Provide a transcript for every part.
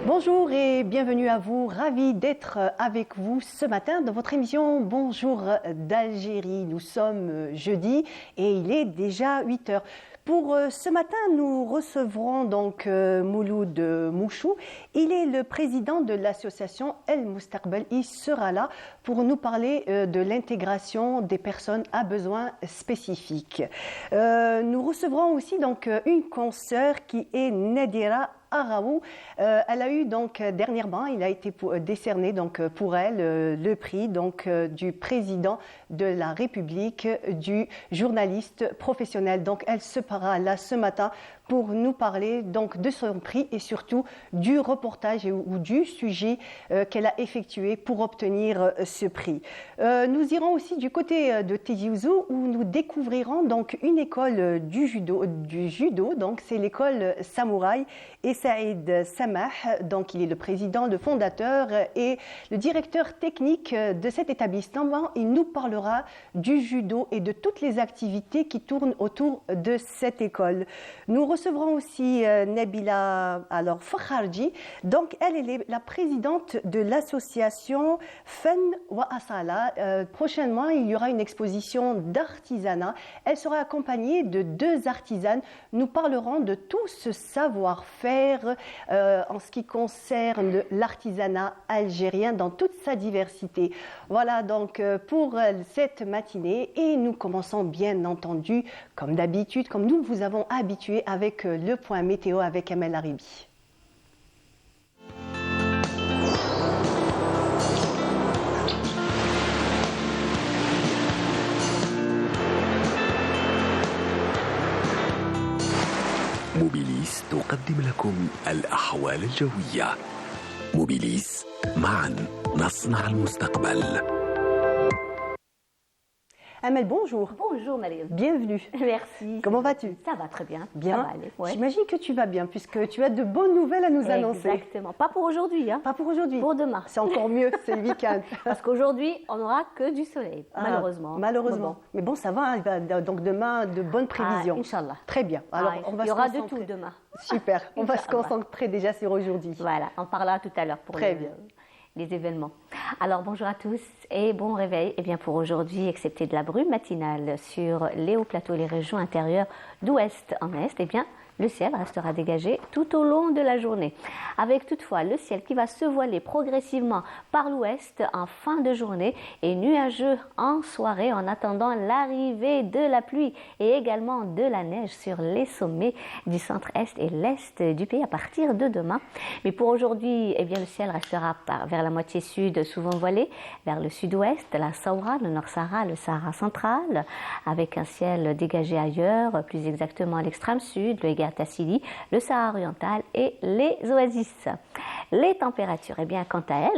Bonjour et bienvenue à vous, ravi d'être avec vous ce matin dans votre émission Bonjour d'Algérie. Nous sommes jeudi et il est déjà 8 heures. Pour ce matin, nous recevrons donc Mouloud Mouchou. Il est le président de l'association El Moustaqbel. Il sera là pour nous parler de l'intégration des personnes à besoins spécifiques. Nous recevrons aussi donc une consoeur qui est Nadira Araou. Elle a eu donc dernièrement, il a été décerné donc pour elle le prix donc du président de la République du journaliste professionnel. Donc elle sera là ce matin pour nous parler donc de son prix et surtout du reportage ou du sujet qu'elle a effectué pour obtenir ce prix. Nous irons aussi du côté de Tizi Ouzou où nous découvrirons donc une école du judo. Donc c'est l'école Samouraï et Saïd Samah, donc il est le président, le fondateur et le directeur technique de cet établissement. Il nous parlera du judo et de toutes les activités qui tournent autour de cette école. Nous recevrons aussi Nabila Fakharji. Donc elle est la présidente de l'association Fen wa Asala. Prochainement, il y aura une exposition d'artisanat. Elle sera accompagnée de 2 artisanes. Nous parlerons de tout ce savoir-faire en ce qui concerne l'artisanat algérien dans toute sa diversité. Voilà donc pour cette matinée et nous commençons bien entendu comme d'habitude, comme nous vous avons habitué avec le point météo avec Amel Aribi. موبيليس تقدم لكم الأحوال الجوية. موبيليس معا نصنع المستقبل. Amel, bonjour. Bonjour Marie. Bienvenue. Merci. Comment vas-tu? Ça va très bien. Bien. Ça va aller. Ouais. J'imagine que tu vas bien puisque tu as de bonnes nouvelles à nous annoncer. Exactement. Pas pour aujourd'hui. Hein. Pas pour aujourd'hui. Pour demain. C'est encore mieux, c'est le week-end. Parce qu'aujourd'hui, on n'aura que du soleil, malheureusement. Malheureusement. Bon. Mais bon, ça va. Hein, donc demain, de bonnes prévisions. Inch'Allah. Très bien. Alors, on va il y se aura de concentrer. tout demain. Super. On va se concentrer déjà sur aujourd'hui. Voilà, on parlera tout à l'heure pour Très bien. les événements. Alors bonjour à tous et bon réveil. Et bien pour aujourd'hui, excepté de la brume matinale sur les hauts plateaux, les régions intérieures d'ouest en est, et bien le ciel restera dégagé tout au long de la journée. Avec toutefois le ciel qui va se voiler progressivement par l'ouest en fin de journée et nuageux en soirée en attendant l'arrivée de la pluie et également de la neige sur les sommets du centre-est et l'est du pays à partir de demain. Mais pour aujourd'hui, eh bien, le ciel restera vers la moitié sud souvent voilé, vers le sud-ouest, la Saoura, le Nord-Sahara, le Sahara central, avec un ciel dégagé ailleurs, plus exactement à l'extrême sud, le Tassili, le Sahara oriental et les oasis. Les températures, eh bien, quant à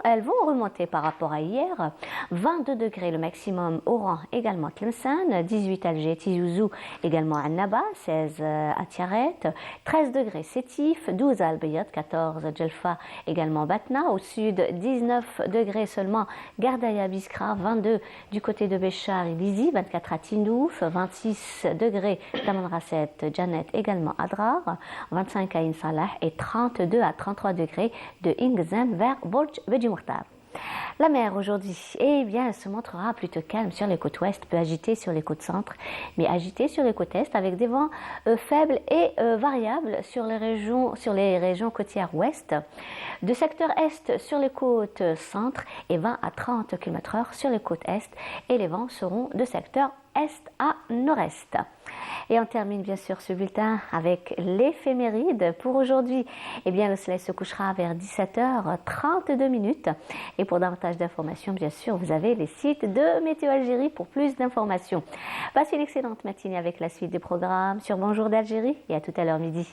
elles vont remonter par rapport à hier. 22 degrés le maximum Oran, également Tlemcen, 18 Alger, Tizi Ouzou, également Annaba, 16 à Tiaret, 13 degrés Sétif, 12 à Al-Bayad, 14 à Djelfa, également Batna. Au sud, 19 degrés seulement Gardaya, Biskra, 22 du côté de Béchar et Lizi, 24 à Tindouf, 26 degrés Tamanrasset, Janet, également Adrar, 25 à Insalah et 32 à 33 degrés de Ingzem vers Borj Beji Mourtar. La mer aujourd'hui, eh bien, elle se montrera plutôt calme sur les côtes ouest, peu agitée sur les côtes centre, mais agitée sur les côtes est avec des vents faibles et variables sur les régions côtières ouest, de secteur est sur les côtes centre et 20 à 30 km/h sur les côtes est, et les vents seront de secteur est à nord-est. Et on termine bien sûr ce bulletin avec l'éphéméride pour aujourd'hui. Eh bien, le soleil se couchera vers 17h32. Et pour davantage d'informations, bien sûr, vous avez les sites de Météo Algérie pour plus d'informations. Passez une excellente matinée avec la suite des programmes sur Bonjour d'Algérie et à tout à l'heure midi.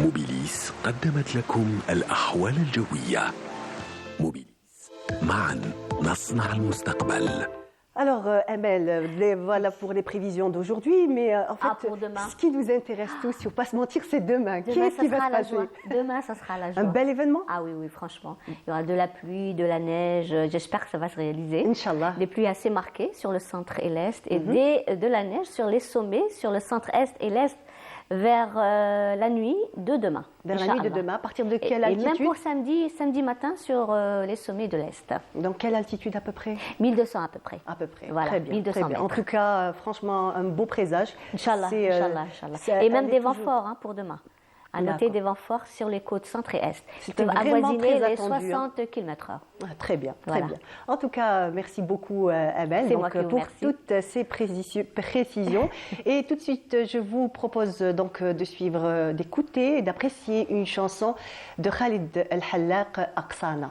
موبيليس قدمت لكم الأحوال الجوية. موبيليس معا نصنع المستقبل. Alors, Amel, voilà pour les prévisions d'aujourd'hui, mais en fait, pour demain. ce qui nous intéresse tous, il ne faut pas se mentir, c'est demain. Demain, Qu'est-ce qui va se passer? joie. Demain, ça sera la joie. Un bel événement? Ah oui, oui, franchement. Il y aura de la pluie, de la neige. J'espère que ça va se réaliser. Inch'Allah. Des pluies assez marquées sur le centre et l'est et de la neige sur les sommets, sur le centre-est et l'est vers la nuit de demain. Vers la nuit de demain, à partir de quelle altitude? Et même pour samedi matin sur les sommets de l'est. Donc, quelle altitude à peu près? 1200 à peu près. À peu près. Voilà, Très bien. 1200 très bien. En mètres. tout cas, franchement, un beau présage. Inch'Allah, C'est, Inch'Allah. c'est- Et même elle des est vents toujours- forts pour demain. À noter D'accord. des vents forts sur les côtes centre et est. Qui C'était peuvent vraiment avoisiner très les attendu, 60 km/h. Ah, très bien, très Voilà. bien. En tout cas, merci beaucoup, Abel, C'est moi qui vous pour remercie. toutes ces précisions. Et tout de suite, je vous propose donc de suivre, d'écouter et d'apprécier une chanson de Khalid El-Hallaq, Aqsana.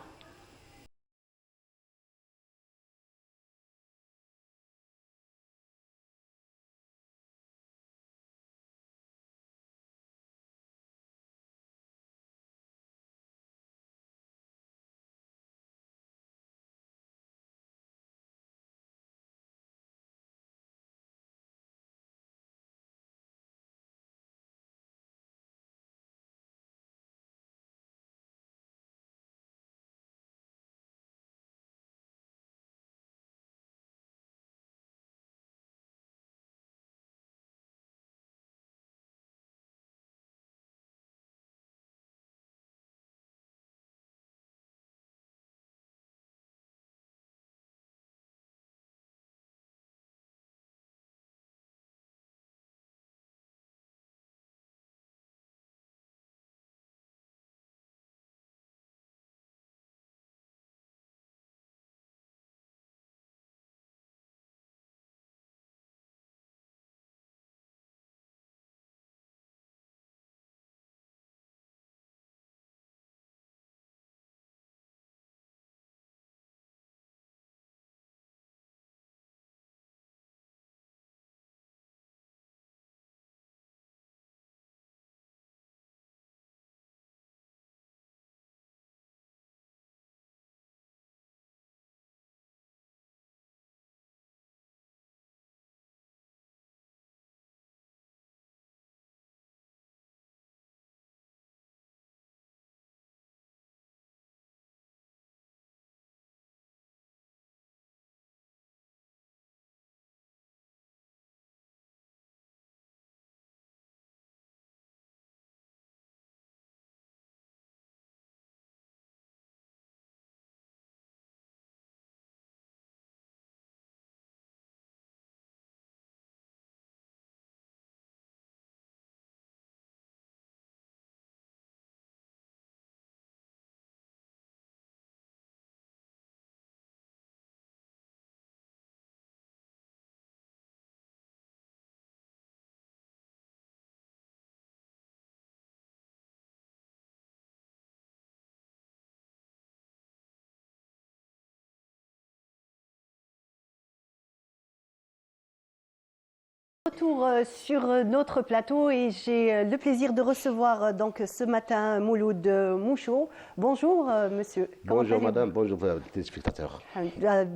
Retour sur notre plateau et j'ai le plaisir de recevoir donc ce matin Mouloud Moucho. Bonjour monsieur. Comment Bonjour allez-vous? madame, bonjour téléspectateurs.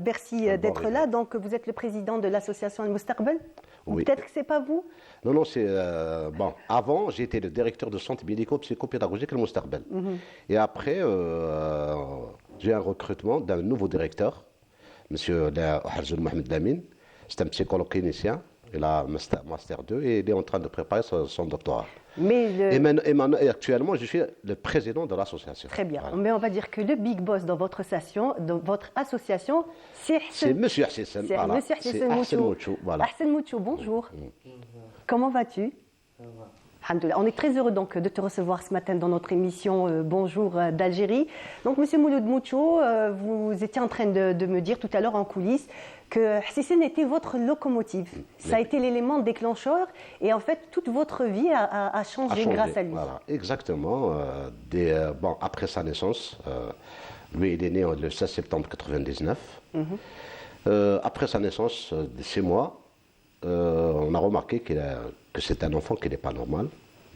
Merci d'être là. Donc vous êtes le président de l'association Al Mustaqbal. Oui. Peut-être que c'est pas vous. Non, non, c'est bon. Avant, j'étais le directeur de centre médico-psychopédagogique Al Mustaqbal. Et après, j'ai un recrutement d'un nouveau directeur, monsieur Harzoul Mohamed Lamine. C'est un psychologue clinicien. Il a master 2 et il est en train de préparer son doctorat. Mais Et actuellement, je suis le président de l'association. très bien. Voilà. Mais on va dire que le big boss dans votre association, c'est C'est monsieur Hassem. C'est Voilà. monsieur C'est Hassem Hassem Mouchou. Mouchou, voilà. Hassem Mouchou, bonjour. Comment vas-tu? Alhamdoulilah. On est très heureux donc de te recevoir ce matin dans notre émission Bonjour d'Algérie. Donc monsieur Mouloud Moucho, vous étiez en train de me dire tout à l'heure en coulisses que Hassisen était votre locomotive. Ça a été l'élément déclencheur et en fait toute votre vie a changé grâce à lui. Voilà, exactement. Bon, après sa naissance, lui il est né le 16 septembre 1999. Après sa naissance de 6 mois, on a remarqué que c'est un enfant qui n'est pas normal,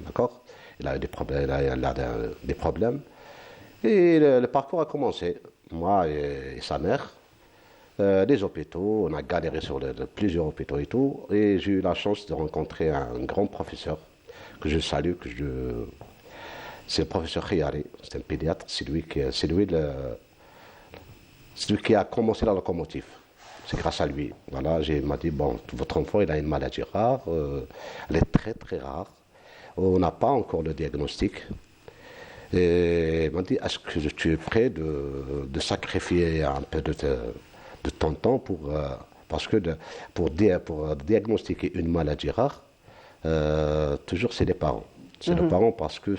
d'accord? Il a des problèmes, des problèmes. Et le parcours a commencé. moi et sa mère. Les hôpitaux, on a galéré sur plusieurs hôpitaux et tout. Et j'ai eu la chance de rencontrer un grand professeur que je salue, c'est le professeur Khiyari, c'est un pédiatre, c'est lui qui a commencé la locomotive. C'est grâce à lui. Voilà, il m'a dit, bon, votre enfant, il a une maladie rare, elle est très très rare. On n'a pas encore le diagnostic. Et il m'a dit, est-ce que tu es prêt de sacrifier un peu de ton temps parce que pour diagnostiquer une maladie rare, toujours c'est les parents. C'est les parents parce que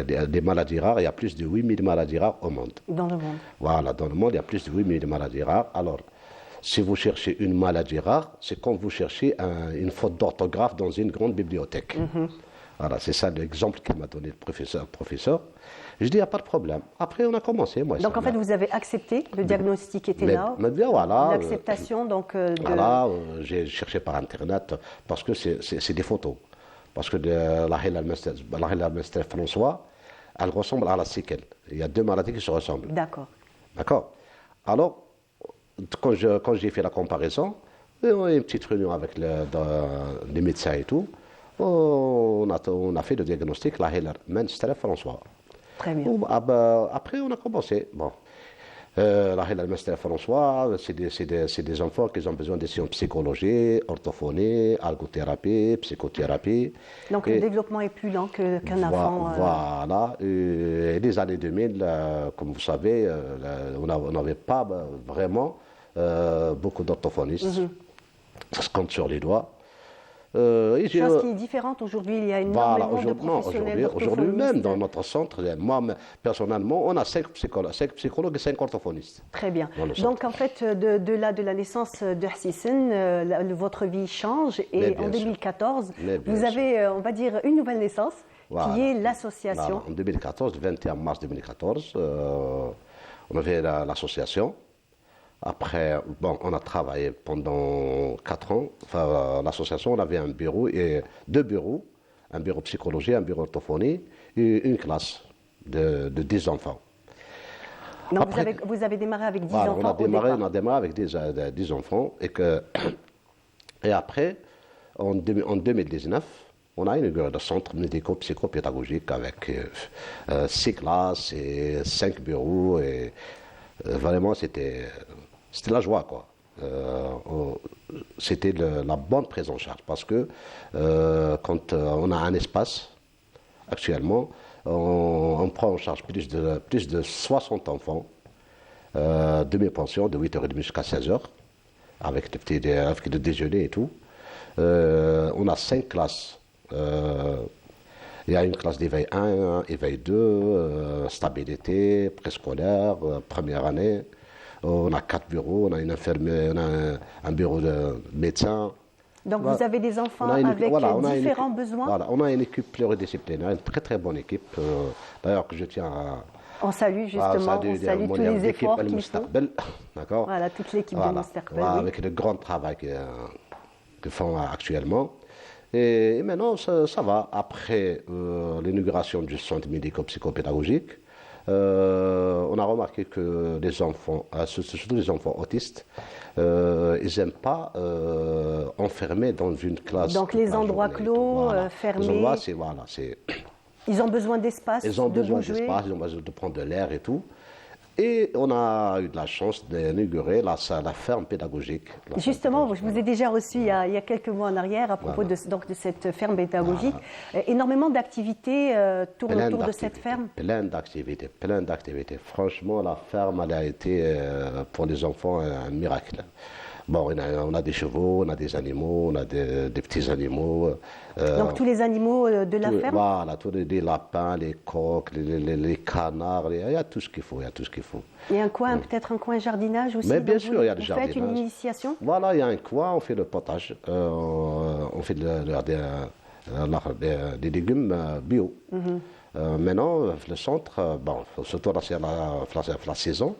des maladies rares, il y a plus de 8000 maladies rares au monde. Dans le monde. Voilà, dans le monde, il y a plus de 8000 maladies rares. Alors, si vous cherchez une maladie rare, c'est comme vous cherchez une faute d'orthographe dans une grande bibliothèque. Voilà, c'est ça l'exemple qu'il m'a donné le professeur. Je dis, il n'y a pas de problème. Après, on a commencé. Moi, donc, en fait, vous avez accepté, le diagnostic était là. Mais bien, voilà. L'acceptation, donc. Voilà, j'ai cherché par Internet, parce que c'est des photos. Parce que la Hilal Mestre François, elle ressemble à la séquelle. Il y a deux maladies qui se ressemblent. D'accord. D'accord. Alors, quand j'ai fait la comparaison, on a eu une petite réunion avec les médecins et tout. On a fait le diagnostic, la Hilal Mestre François. Très bien. Après, on a commencé. Bon. La Hilal Mestre François, c'est des enfants qui ont besoin de sciences psychologie, orthophonie, algothérapie, psychothérapie. Donc le développement est plus lent qu'un enfant. Voilà. Et les années 2000, comme vous savez, on n'avait pas vraiment beaucoup d'orthophonistes. Ça se compte sur les doigts. Chose qui est différente aujourd'hui, il y a énormément de professionnels aujourd'hui même dans notre centre, moi personnellement, on a 5 psychologues et 5 orthophonistes. Très bien. Donc en fait, de la naissance de Hsisen, votre vie change et en 2014, vous avez, on va dire, une nouvelle naissance qui est l'association. Voilà. En 2014, le 21 mars 2014, on avait l'association. Après, bon, on a travaillé pendant 4 ans. Enfin, l'association, on avait un bureau et 2 bureaux, un bureau psychologie, un bureau orthophonie et une classe de 10 enfants. Donc après, vous avez démarré avec 10 enfants on a démarré avec 10 enfants et après, en 2019, on a inauguré le centre médico-psychopédagogique avec 6 classes et 5 bureaux et vraiment c'était la joie, quoi. C'était la bonne prise en charge parce que quand on a un espace, actuellement, on prend en charge plus de 60 enfants, demi-pension de 8h30 jusqu'à 16h, avec le déjeuner et tout. On a 5 classes. Il y a une classe d'éveil 1, éveil 2, stabilité, préscolaire, première année. On a 4 bureaux, on a une infirmière, on a un bureau de médecin. Donc vous avez des enfants avec différents besoins. Voilà, on a une équipe pluridisciplinaire, une très très bonne équipe. D'ailleurs que je tiens à... On salue justement, on salue tous les efforts qu'ils font. D'accord. Voilà, toute l'équipe de Moustarbel. Voilà, avec le grand travail qu'ils font actuellement. Et maintenant, ça va. Après l'inauguration du centre médico-psychopédagogique, on a remarqué que les enfants, surtout les enfants autistes, ils n'aiment pas enfermer dans une classe. Donc les endroits clos, fermés. Les endroits, ils ont besoin d'espace, ils ont besoin d'espace, ils ont besoin de prendre de l'air et tout. Et on a eu de la chance d'inaugurer la ferme pédagogique. Justement, je vous ai déjà reçu il y a quelques mois en arrière à propos de cette ferme pédagogique. Énormément d'activités tournent autour de cette ferme. Plein d'activités. Franchement, la ferme elle a été pour les enfants un miracle. Bon, on a des chevaux, on a des animaux, on a des petits animaux. Donc tous les animaux de la ferme. Voilà, tous les lapins, les coqs, les canards, il y a tout ce qu'il faut, Il y a un coin, peut-être un coin jardinage aussi. Mais bien sûr, il y a le jardinage. Vous faites une initiation. Voilà, il y a un coin, on fait le potage, on fait des légumes bio. Maintenant, le centre, bon, surtout la saison,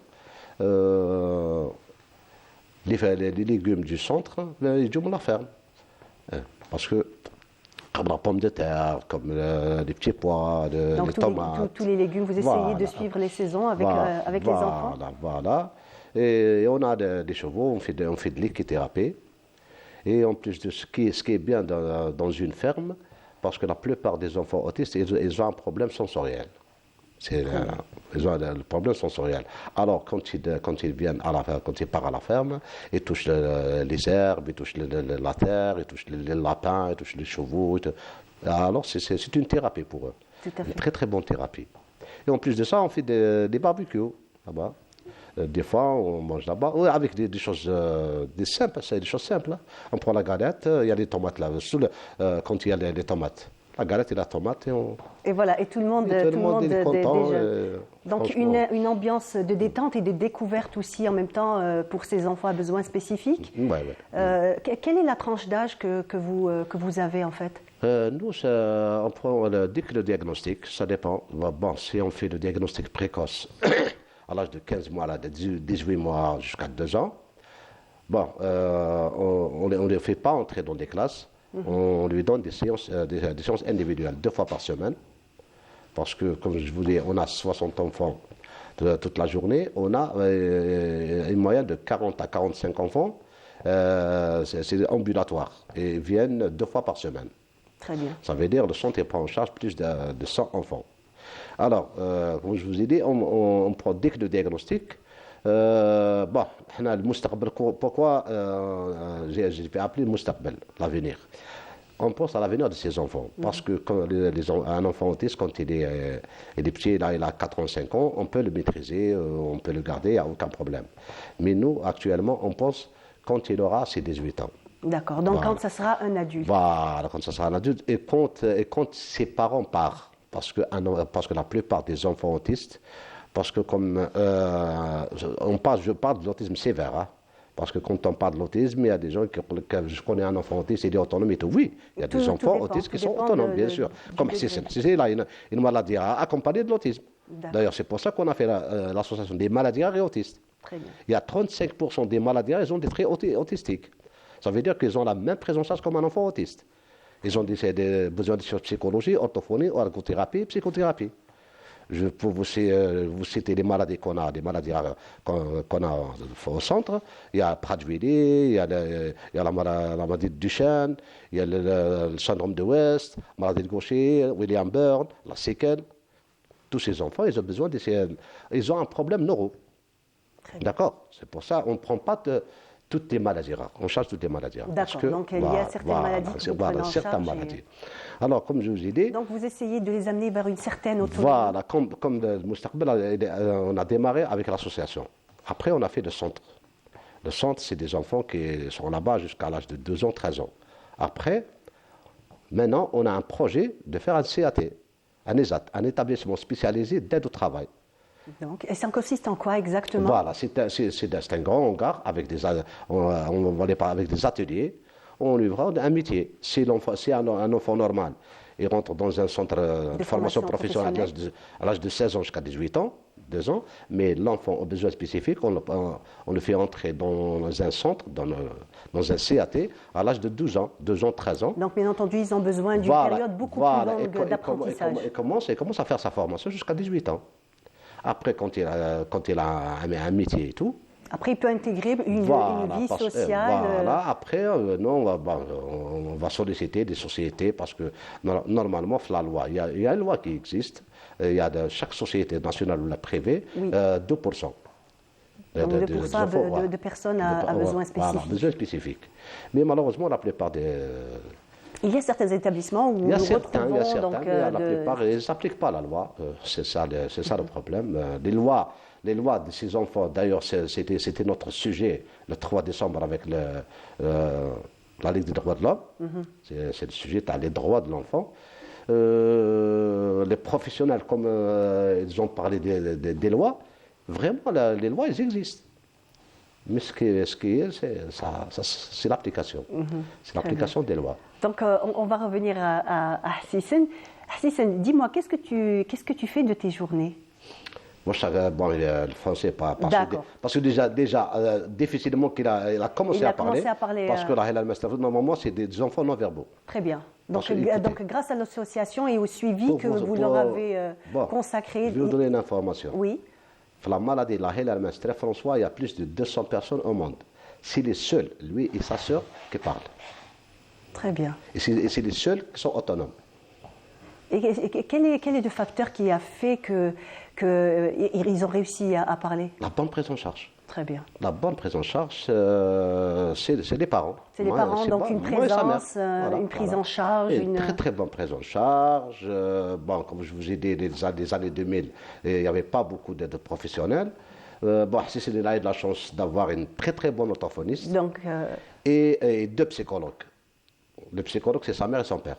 les légumes du centre, ils jouent la ferme. Parce que comme la pomme de terre, comme les petits pois, Donc les tomates. tous les légumes, vous essayez Voilà. de suivre les saisons avec, Voilà, avec les enfants? Voilà. Et on a des chevaux, on fait de l'équithérapie. Et en plus de ce qui est bien dans une ferme, parce que la plupart des enfants autistes, ils ont un problème sensoriel. Ils ont le problème sensoriel. Alors, quand ils viennent quand ils partent à la ferme, ils touchent les herbes, ils touchent la terre, ils touchent les lapins, ils touchent les chevaux. Alors, c'est une thérapie pour eux. Tout à fait. Une très très bonne thérapie. Et en plus de ça, on fait des barbecues là-bas. Des fois, on mange là-bas, ouais, avec des choses simples, c'est des choses simples. Hein. On prend la galette, il y a des tomates là, quand il y a les tomates. La galette et la tomate, Et voilà, et tout le monde, tout le monde est content. déjà. Donc Franchement. une ambiance de détente et de découverte aussi en même temps pour ces enfants à besoins spécifiques. Ouais. Quelle est la tranche d'âge que vous avez en fait? Nous, on prend dès que le diagnostic, ça dépend. Bon, si on fait le diagnostic précoce, à l'âge de 15 mois, là, de 18 mois jusqu'à 2 ans, bon, on ne les fait pas entrer dans des classes. On lui donne des séances individuelles 2 fois par semaine. Parce que, comme je vous dis, on a 60 enfants toute la journée. On a une moyenne de 40 à 45 enfants. C'est ambulatoire. Et ils viennent 2 fois par semaine. Très bien. Ça veut dire que le centre prend en charge plus de 100 enfants. Alors, comme je vous ai dit, on prend dès que le diagnostic. Bon, pourquoi j'ai fait appeler le Mustaqbal, l'avenir. On pense à l'avenir de ces enfants. Parce que quand un enfant autiste, quand il est petit, là, il a 4 ans, 5 ans, on peut le maîtriser, on peut le garder, il n'y a aucun problème. Mais nous, actuellement, on pense quand il aura ses 18 ans. D'accord, donc Voilà. quand ça sera un adulte. Voilà, quand ça sera un adulte. Et quand ses parents partent, parce que la plupart des enfants autistes, parce que comme je parle de l'autisme sévère, hein, parce que quand on parle de l'autisme, il y a des gens je connais un enfant autiste, il est autonome et tout. Oui, il y a des enfants autistes qui sont autonomes, bien sûr. Comme si il a une maladie accompagnée de l'autisme. D'ailleurs, c'est pour ça qu'on a fait l'association des maladies rares et autistes. Très bien. Il y a 35% des maladies rares, ils ont des traits autistiques. Ça veut dire qu'ils ont la même prise en charge comme un enfant autiste. Ils ont des besoins de psychologie, orthophonie, ergothérapie, psychothérapie. Je peux vous citer les maladies qu'on a, des maladies qu'on a au centre. Il y a Prader-Willi, il y a la maladie de Duchenne, il y a le syndrome de West, la maladie de Gaucher, William Burns, la séquelle. Tous ces enfants, ils ont besoin ils ont un problème neuro. D'accord? C'est pour ça qu'on ne prend pas toutes les maladies rares. On charge toutes les maladies rares. D'accord, donc il y a certaines maladies que vous prenez en certaines charge. maladies. Alors, comme je vous ai dit... Donc vous essayez de les amener vers une certaine autonomie. Voilà, comme le Mustaqbal, on a démarré avec l'association. Après, on a fait le centre. Le centre, c'est des enfants qui sont là-bas jusqu'à l'âge de 2 ans, 13 ans. Après, maintenant, on a un projet de faire un CAT, un ESAT, un établissement spécialisé d'aide au travail. Donc, et ça consiste en quoi exactement? Voilà, c'est un grand hangar avec avec des ateliers. On lui rend un métier. Si un enfant normal, il rentre dans un centre de formation professionnelle à l'âge de 16 ans jusqu'à 18 ans, 2 ans, mais l'enfant a besoin spécifique, on le fait entrer dans un centre, dans un CAT, à l'âge de 12 ans, 13 ans. Donc, bien entendu, ils ont besoin d'une période beaucoup plus longue d'apprentissage. Il commence à faire sa formation jusqu'à 18 ans. Après, quand il a un métier et tout. Après, il peut intégrer une vie sociale. Voilà, après, on va solliciter des sociétés parce que normalement, la loi, il y a une loi qui existe. Il y a chaque société nationale ou la privée, 2%. Donc 2% de personnes à besoins spécifiques. Voilà, besoins spécifiques. Mais malheureusement, la plupart des... Il y a certains établissements où nous retrouvons la plupart, ils ne s'appliquent pas la loi. C'est ça le problème. Les lois de ces enfants, d'ailleurs, c'était notre sujet le 3 décembre avec la Ligue des droits de l'homme. C'est le sujet, les droits de l'enfant. Les professionnels, comme ils ont parlé des lois, vraiment, les lois, elles existent. Mais ce qui est, c'est l'application. C'est l'application des lois. Donc, on va revenir à Hassisen. Hassisen, dis-moi, qu'est-ce que tu fais de tes journées? Moi, bon, le français, pas D'accord. parce que déjà difficilement il a commencé Il a à parler. commencé à parler, Parce que la Hilal Masterfoot, normalement, c'est des enfants non verbaux. Très bien. Parce Donc, que, écoutez, donc grâce à l'association et au suivi que vous leur avez bon, consacré. je vais vous donner une information. Oui, La maladie de la Hilal Masterfoot, François, il y a plus de 200 personnes au monde. C'est les seuls, lui et sa sœur, qui parlent. très bien. Et c'est les seuls qui sont autonomes. Et quel est le facteur qui a fait qu'ils ont réussi à parler? La bonne prise en charge. Très bien. La bonne prise en charge, c'est les parents. C'est les parents, donc une moi et sa mère. présence, une prise en charge. Et une très très bonne prise en charge. Bon, comme je vous ai dit, des années 2000, il n'y avait pas beaucoup d'aide professionnelle. Bon, si c'est là, il a de la chance d'avoir une très très bonne orthophoniste Donc, et deux psychologues. Le psychologue, c'est sa mère et son père.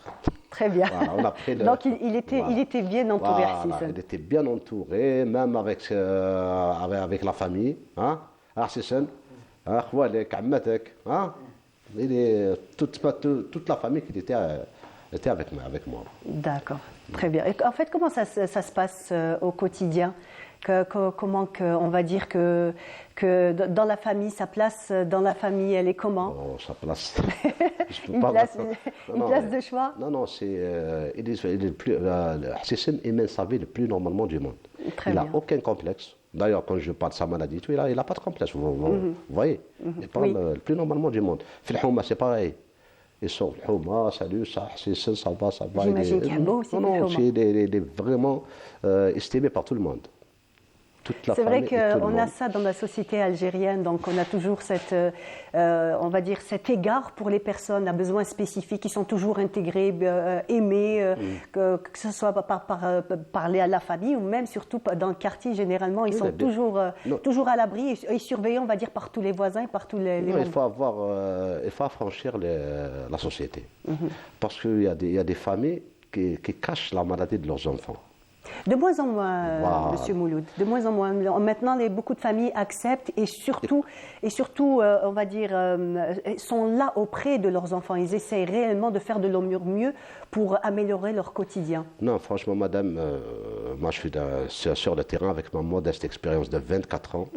très bien. Voilà, on a pris Donc, il était bien entouré, Voilà, Hassisen. il était bien entouré, même avec la famille. Hein? Hassisen, Khwalek, Ammatek, hein? Toute la famille qui était avec moi. D'accord, très bien. Et en fait, comment ça se passe au quotidien? Comment on va dire que dans la famille, sa place dans la famille, elle est comment? Oh, sa place. Je peux Une pas- place, Non, une non, place mais- de choix? Non, il est le plus. Hassisen, il mène sa vie le plus normalement du monde. Très il n'a bien. aucun complexe. D'ailleurs, quand je parle de sa maladie, il n'a pas de complexe. Vous voyez? Il parle Oui. le plus normalement du monde. Filhouma, c'est pareil. Ils sont Filhouma, salut, ça, Hassisen, ça va. J'imagine qu'il y a beau aussi, Non, Filhouma. il est vraiment estimé par tout le monde. Toute la C'est vrai famille et tout le qu'on a monde. ça dans la société algérienne, donc on a toujours on va dire, cet égard pour les personnes à besoins spécifiques qui sont toujours intégrées, aimées, que ce soit par la famille ou même surtout dans le quartier. Généralement, ils Oui, sont mais bien- non. toujours à l'abri et surveillés, on va dire, par tous les voisins, par tous les Non, membres. il faut affranchir la société. Mhm. Parce qu'il y a des familles qui cachent la maladie de leurs enfants. De moins en moins, Voilà. Monsieur Mouloud, de moins en moins. Maintenant, beaucoup de familles acceptent et surtout, on va dire, sont là auprès de leurs enfants. Ils essayent réellement de faire de leur mieux pour améliorer leur quotidien. Non, franchement, madame, moi je suis sur le terrain avec ma modeste expérience de 24 ans.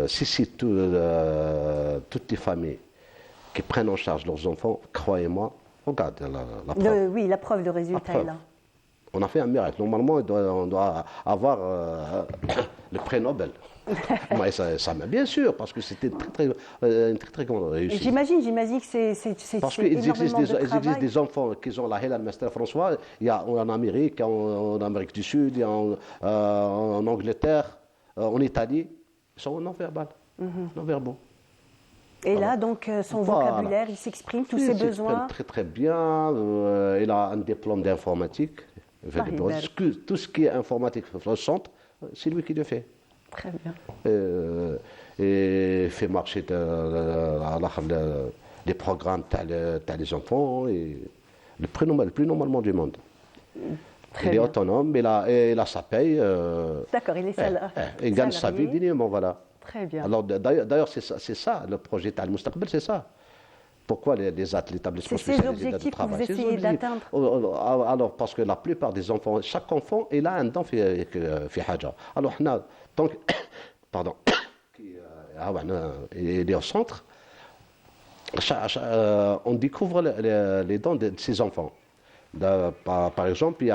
Si toutes les familles qui prennent en charge leurs enfants, croyez-moi, regarde la preuve. Oui, la preuve, le résultat preuve. est là. On a fait un miracle. Normalement, on doit avoir le prix Nobel. Mais bien sûr, parce que c'était une très grande réussite. J'imagine que c'est Parce qu'il existe, énormément de il existe travail. des enfants qui ont la Hilal Master François. Il y a en Amérique, en Amérique du Sud, il y a en Angleterre, en Italie. Ils sont non-verbaux. Non-verbaux. Et là, donc, son Voilà. vocabulaire, il s'exprime, tous Il ses s'exprime besoins. très très bien. Il a un diplôme d'informatique. Il fait Ah, des il bureaux. est Tout ce qui est informatique au centre, c'est lui qui le fait. Très bien. Et fait marcher les programmes t'as les enfants et le plus normalement du monde. Très il est bien. autonome, il a sa paye. D'accord, il est Il gagne sa vie salarié. dignement, voilà. Très bien. Alors d'ailleurs c'est ça le projet Tal Mustaqbal, c'est ça. Pourquoi les athlètes, l'établissement C'est ces spécialisé d'aide de objectifs que vous travail, ces essayez objectifs. d'atteindre. Alors parce que la plupart des enfants, chaque enfant il a un don في حاجة. Alors donc pardon il est au centre. On découvre les dons de ces enfants. Par exemple, il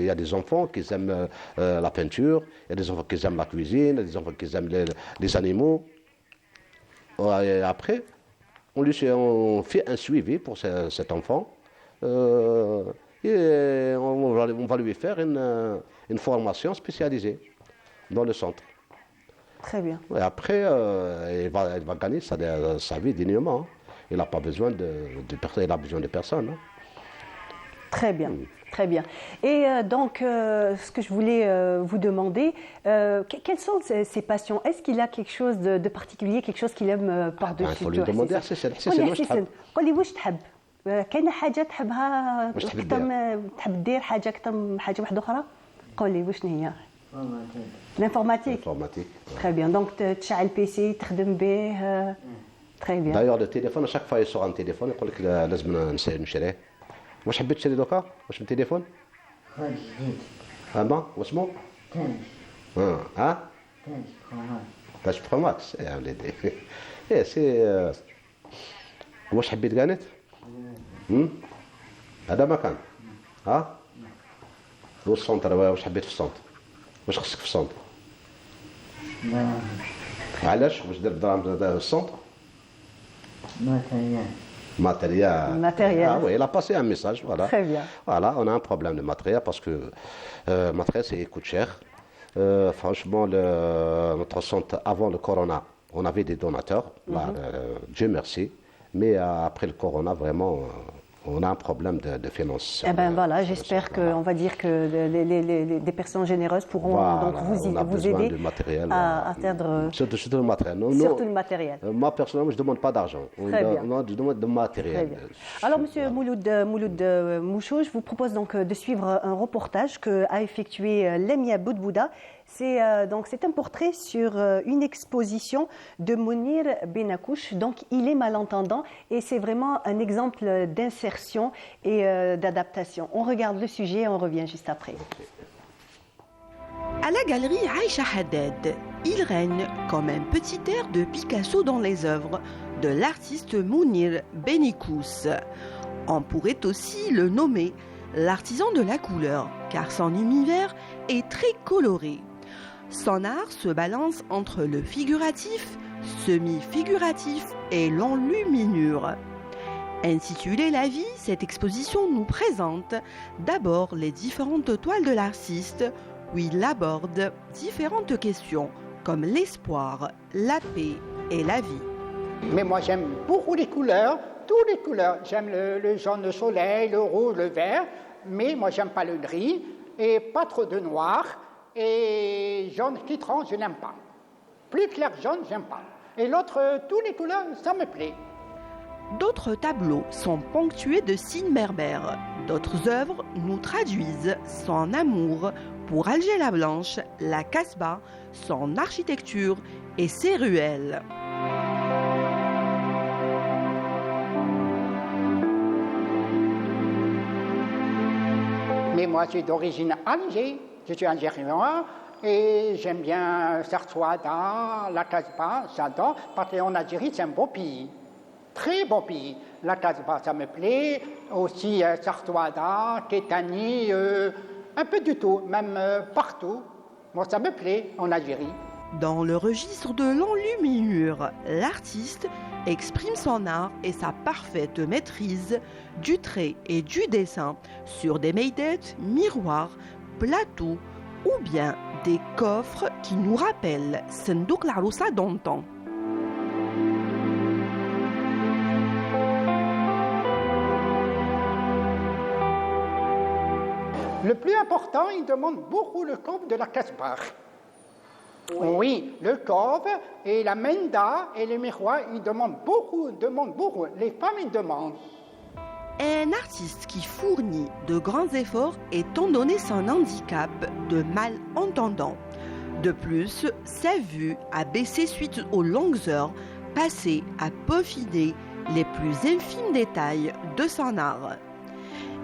y a des enfants qui aiment la peinture, il y a des enfants qui aiment la cuisine, il y a des enfants qui aiment les animaux. Et après, on fait un suivi pour cet enfant. Et on va lui faire une formation spécialisée dans le centre. Très bien. Et après, il va gagner sa vie dignement. Hein. Il n'a pas besoin de personne, il a besoin de personne. Hein. Très bien, très bien. Et donc, ce que je voulais vous demander, quelles sont ses passions? Est-ce qu'il a quelque chose de particulier, quelque chose qu'il aime par-dessus il faut tout? lui demander à حسين. Hassisen. قولي واش تحب؟ قول لي واش تحب؟ كاينه حاجه تحبها واش تحب أكثر تحب دير حاجه اكثر من حاجه واحده اخرى؟ قول لي واش هي؟ L'informatique. Informatique. Très bien. Donc, تشعل بيسي تخدم به. Très bien. D'ailleurs, le téléphone, à chaque fois, il sort un téléphone, يقول لك لازم نشريه. واش حبيت تشري دوكا؟ واش من تليفون؟ خالد جديد أما واسمه؟ ها باش برو ماكس يا وليدي ايه سي واش حبيت كانت هذا مكان ها والسونتر واش حبيت في السونتر واش خصك في السونتر علاش واش دير الدراهم السونتر matériel. Matériel. Ah oui, il a passé un message, voilà. Très bien. Voilà, on a un problème de matériel parce que matériel, ça coûte cher. Franchement, notre centre, avant le corona, on avait des donateurs, là, Dieu merci. Mais après le corona, vraiment, on a un problème de finances. Eh bien voilà, j'espère que, on va dire que des personnes généreuses pourront Voilà, donc on a vous besoin aider de matériel, à atteindre surtout le matériel. surtout le matériel. Moi, personnellement, je ne demande pas d'argent. Très bien. Je demande de matériel. Très bien. Alors, Monsieur Mouloud Mouchou, je vous propose donc de suivre un reportage qu'a effectué Lemia Boudbouda. C'est un portrait sur une exposition de Mounir Benakouch. Donc, il est malentendant et c'est vraiment un exemple d'insertion et d'adaptation. On regarde le sujet et on revient juste après. À la galerie Aïcha Haddad, il règne comme un petit air de Picasso dans les œuvres de l'artiste Mounir Benakouch. On pourrait aussi le nommer l'artisan de la couleur, car son univers est très coloré. Son art se balance entre le figuratif, semi-figuratif et l'enluminure. Intitulée La vie, cette exposition nous présente d'abord les différentes toiles de l'artiste, où il aborde différentes questions comme l'espoir, la paix et la vie. Mais moi j'aime beaucoup les couleurs, toutes les couleurs. J'aime le jaune, le soleil, le rouge, le vert, mais moi j'aime pas le gris et pas trop de noir. Et jaune qui tranche, je n'aime pas. Plus clair jaune, j'aime pas. Et l'autre, toutes les couleurs, ça me plaît. D'autres tableaux sont ponctués de signes berbères. D'autres œuvres nous traduisent son amour pour Alger la Blanche, la Casbah, son architecture et ses ruelles. Mais moi, je suis d'origine Alger. Je suis algérien et j'aime bien Sartouada, la Casbah, j'adore, parce qu'en Algérie, c'est un beau pays, très beau pays. La Casbah, ça me plaît, aussi Sartouada, Kétani, un peu du tout, même partout. Moi, ça me plaît en Algérie. Dans le registre de l'enluminure, l'artiste exprime son art et sa parfaite maîtrise du trait et du dessin sur des maillettes, miroirs, plateaux ou bien des coffres qui nous rappellent Sendouk l'Aroussa d'antan. Le plus important, il demande beaucoup le coffre de la Casbah. Oui, le coffre et la menda et les miroirs, ils demandent beaucoup. Les femmes, ils demandent. Un artiste qui fournit de grands efforts étant donné son handicap de malentendant. De plus, sa vue a baissé suite aux longues heures passées à peaufiner les plus infimes détails de son art.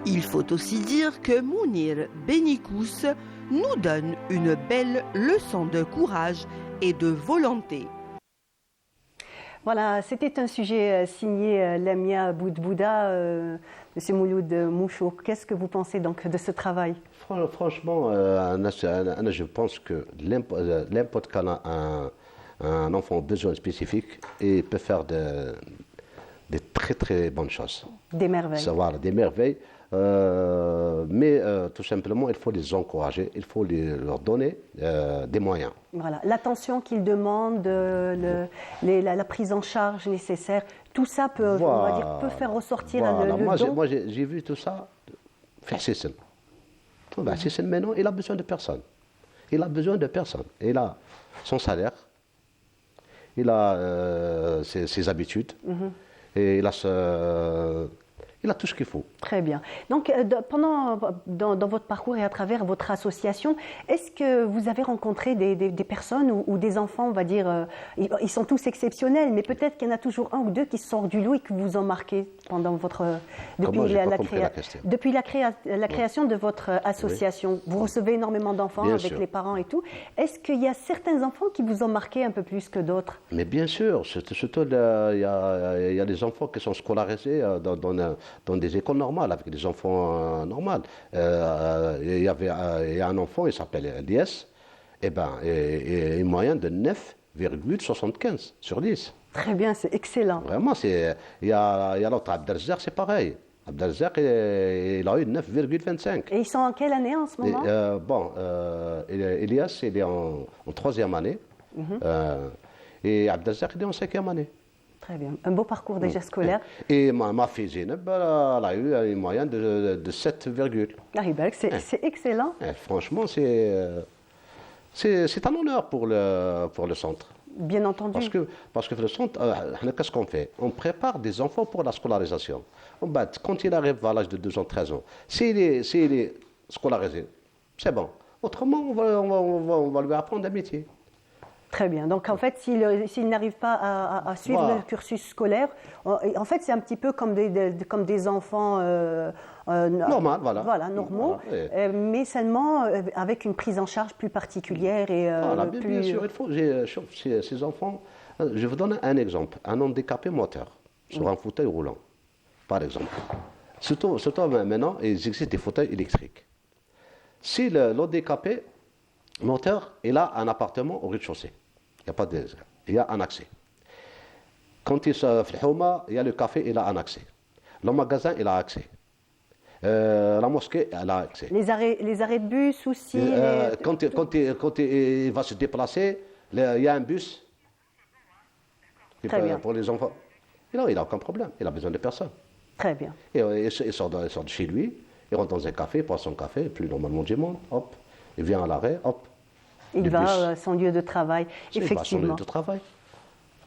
Il faut aussi dire que Mounir Benakouch nous donne une belle leçon de courage et de volonté. Voilà, c'était un sujet signé Lemia Boudbouda. Monsieur Mouloud Mouchou, qu'est-ce que vous pensez donc de ce travail? Franchement, je pense que n'importe quel un enfant a besoin spécifique et peut faire des très très bonnes choses. Des merveilles. Voilà, des merveilles. Mais tout simplement, il faut les encourager, il faut leur donner des moyens. Voilà, l'attention qu'ils demandent, la prise en charge nécessaire, tout ça peut, Voilà. on va dire, peut faire ressortir Voilà. le don. Moi, j'ai vu tout ça. Sissel. Sissel, maintenant, il a besoin de personne. Il a besoin de personne. Il a son salaire, il a ses habitudes, et Il a tout ce qu'il faut. Très bien. Donc, dans votre parcours et à travers votre association, est-ce que vous avez rencontré des personnes ou des enfants, on va dire, ils sont tous exceptionnels, mais peut-être qu'il y en a toujours un ou deux qui sortent du lot et qui vous ont marqué pendant Comment j'ai pas compris la question. depuis la création de votre association. Vous recevez énormément d'enfants Bien avec sûr. les parents et tout. Est-ce qu'il y a certains enfants qui vous ont marqué un peu plus que d'autres? Mais bien sûr, surtout, il y a des enfants qui sont scolarisés dans des écoles normales, avec des enfants normaux. Il y a un enfant, il s'appelle Elias, et une moyenne de 9,75 sur 10. Très bien, c'est excellent. Vraiment, il y a l'autre, Abdelzak, c'est pareil. Abdelzak, il a eu 9,25. Et ils sont en quelle année en ce moment? Elias, il est en troisième année, et Abdelzak, il est en cinquième année. Très bien. Un beau parcours déjà scolaire. Et ma fille Zineb, elle a eu une moyenne de 7, Ah, Ibark, c'est excellent. franchement, c'est un honneur pour le centre. Bien entendu. Parce que le centre, qu'est-ce qu'on fait? On prépare des enfants pour la scolarisation. Quand il arrive à l'âge de 2 ans, 13 ans, s'il est scolarisé, c'est bon. Autrement, on va lui apprendre un métier. Très bien. Donc, en fait, s'il n'arrive pas à suivre Voilà. le cursus scolaire, en fait, c'est un petit peu comme des enfants Normal, voilà. Voilà, normaux, Voilà, mais seulement avec une prise en charge plus particulière et Voilà, bien plus... sûr, il faut. Ces enfants, je vous donne un exemple. Un handicapé moteur sur un fauteuil roulant, par exemple. Surtout maintenant, il existe des fauteuils électriques. Si l'handicapé moteur, il a un appartement au rez-de-chaussée, il y a un accès. Quand il se fait Houma, il y a le café, il a un accès. Le magasin, il a accès. La mosquée, elle a accès. Les arrêts de bus aussi. Quand il va se déplacer, il y a un bus Bien. pour les enfants. Et là, il n'a aucun problème. Il a besoin de personne. Très bien. Et il sort de chez lui, il rentre dans un café, il prend son café, plus normalement du monde, hop, il vient à l'arrêt, hop. Il le va bus. à son lieu de travail. Il va à son lieu Effectivement. de travail.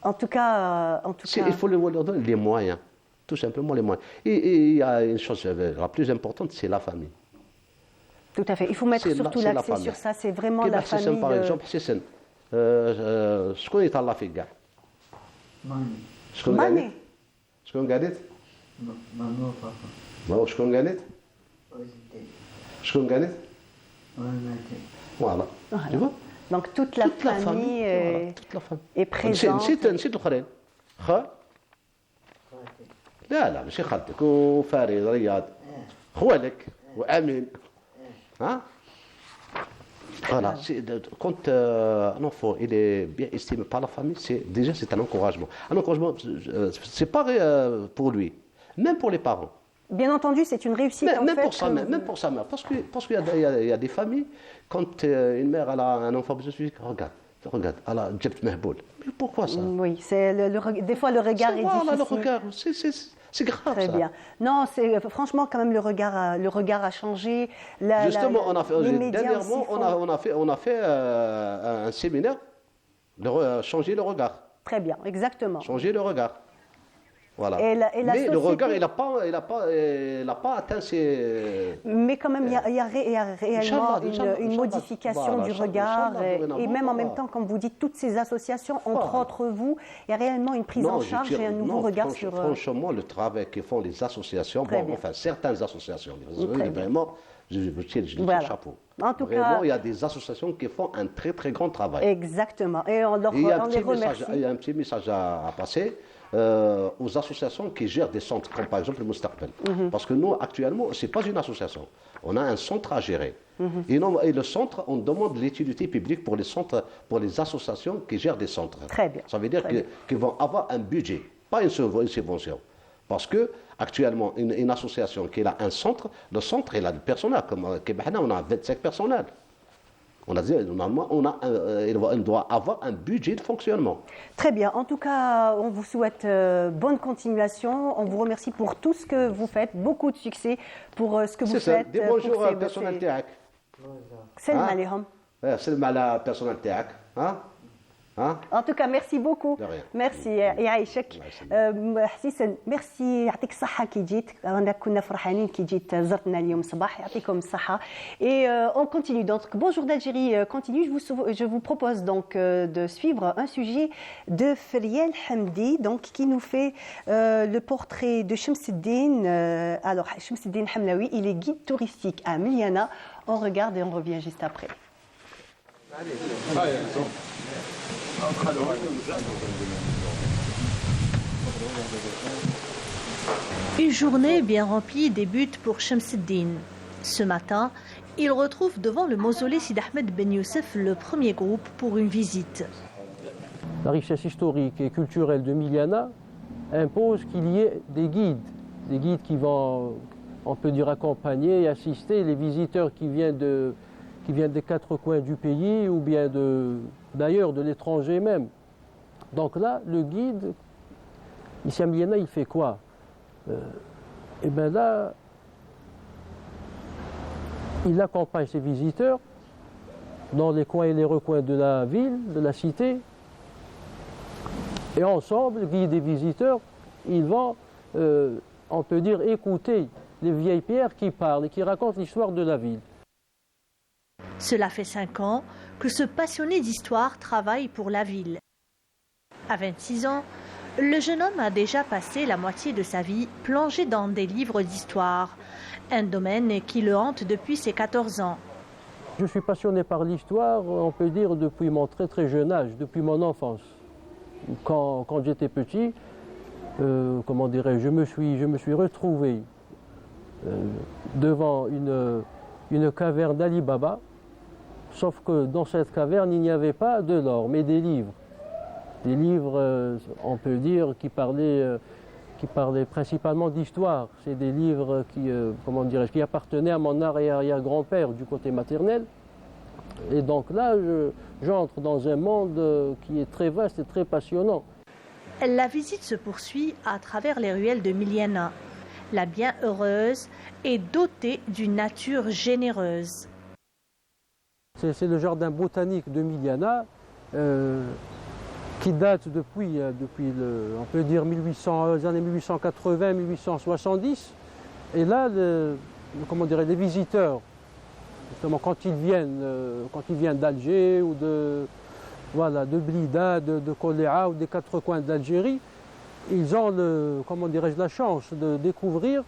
En tout cas, Il faut leur donner les moyens, tout simplement les moyens. Et il y a une chose la plus importante, c'est la famille. tout à fait. Il faut mettre C'est surtout la l'accès famille. sur ça. C'est vraiment كيف la حسن famille. par exemple حسن شكون يطلع فيك كاع؟ شكون Mané. قالت؟ شكون قالت؟ ممنوع فقط ما هو شكون قالت؟ شكون قالت؟ Voilà. Voilà. Tu vois? Donc toute la famille voilà, toute la famille. est présente. نسيت الاخرين. لا ماشي خالتك وفارس رياض خوالك وامين ها voilà quand un enfant il est bien estimé par la famille c'est un encouragement c'est pas pour lui même pour les parents Bien entendu, c'est une réussite en même fait. pour sa mère parce qu'il y a des familles quand une mère elle a un enfant je suis regarde elle a جبت مهبول mais pourquoi ça Oui, c'est des fois le regard est voilà, difficile. le regard, c'est grave. Très ça. bien. Non, c'est franchement quand même le regard a changé. Justement, les médias dernièrement, aussi on a fait un séminaire de changer le regard. Très bien, exactement. Changer le regard. Voilà. Et la Mais le société- regard, il n'a pas atteint ses. Mais quand même, il y a réellement Inch'Allah, une Inch'Allah. modification Voilà, du Inch'Allah, regard. dorénavant, Et même en même voilà. temps, comme vous dites, toutes ces associations, entre Voilà. autres vous, il y a réellement une prise en charge et un nouveau regard sur... Franchement, le travail que font les associations, Très bien. enfin certaines associations, Très bien. vraiment, je tire le Voilà. chapeau. En tout Vraiment, cas- il y a des associations qui font un très très grand travail. Exactement. Et on Et il y a les remercie. il y a un petit message à passer aux associations qui gèrent des centres, comme par exemple le Moustaqbal. Parce que nous, actuellement, ce n'est pas une association. On a un centre à gérer. Et le centre, on demande l'utilité publique pour les centres, pour les associations qui gèrent des centres. Très bien. Ça veut dire Très bien. qu'ils vont avoir un budget, pas une subvention. Parce que actuellement, une association qui a un centre, le centre, il a du personnel. Comme on a 25 personnels. On a dit, normalement, il doit avoir un budget de fonctionnement. Très bien. En tout cas, on vous souhaite bonne continuation. On vous remercie pour tout ce que vous faites. Beaucoup de succès pour ce que vous C'est ça. faites. Dis bonjour au personnel تاعك. Salam Ah. alaikum. سلم على personnel تاعك. Hein? En tout cas, merci beaucoup. De rien. merci يعيشك. حسيسن ميرسي يعطيك الصحة كي جيت. أنا كنا فرحانين كي جيت زرتنا اليوم صباح يعطيكم الصحة. Et on continue. Donc Bonjour d'Algérie continue. Je vous propose donc de suivre un sujet de Feriel Hamdi, donc qui nous fait le portrait de Shamseddine. Alors Shamseddine Hamlaoui, il est guide touristique à Miliana. On regarde et on revient juste après. Une journée bien remplie débute pour Shamseddine. Ce matin, il retrouve devant le mausolée Sid Ahmed Ben Youssef le premier groupe pour une visite. La richesse historique et culturelle de Miliana impose qu'il y ait des guides qui vont, on peut dire, accompagner et assister les visiteurs qui viennent des quatre coins du pays ou bien d'ailleurs de l'étranger même. Donc là, le guide, ici à Miliana, il fait quoi? Et bien là, il accompagne ses visiteurs dans les coins et les recoins de la ville, de la cité. Et ensemble, guide et visiteurs, ils vont, on peut dire, écouter les vieilles pierres qui parlent et qui racontent l'histoire de la ville. Cela fait 5 ans que ce passionné d'histoire travaille pour la ville. À 26 ans, le jeune homme a déjà passé la moitié de sa vie plongé dans des livres d'histoire, un domaine qui le hante depuis ses 14 ans. Je suis passionné par l'histoire, on peut dire, depuis mon très jeune âge, depuis mon enfance. Quand j'étais petit, comment dirais-je, je me suis retrouvé devant une caverne d'Ali Baba, sauf que dans cette caverne, il n'y avait pas de l'or, mais des livres. Des livres, on peut dire, qui parlaient principalement d'histoire. C'est des livres qui appartenaient à mon arrière-grand-père du côté maternel. Et donc là, j'entre dans un monde qui est très vaste et très passionnant. La visite se poursuit à travers les ruelles de Miliana. La bienheureuse est dotée d'une nature généreuse. C'est le jardin botanique de Miliana qui date depuis on peut dire les années 1880-1870. Et là, les visiteurs, justement, quand ils viennent d'Alger ou de Blida, de Koléa ou des quatre coins d'Algérie, ils ont la chance de découvrir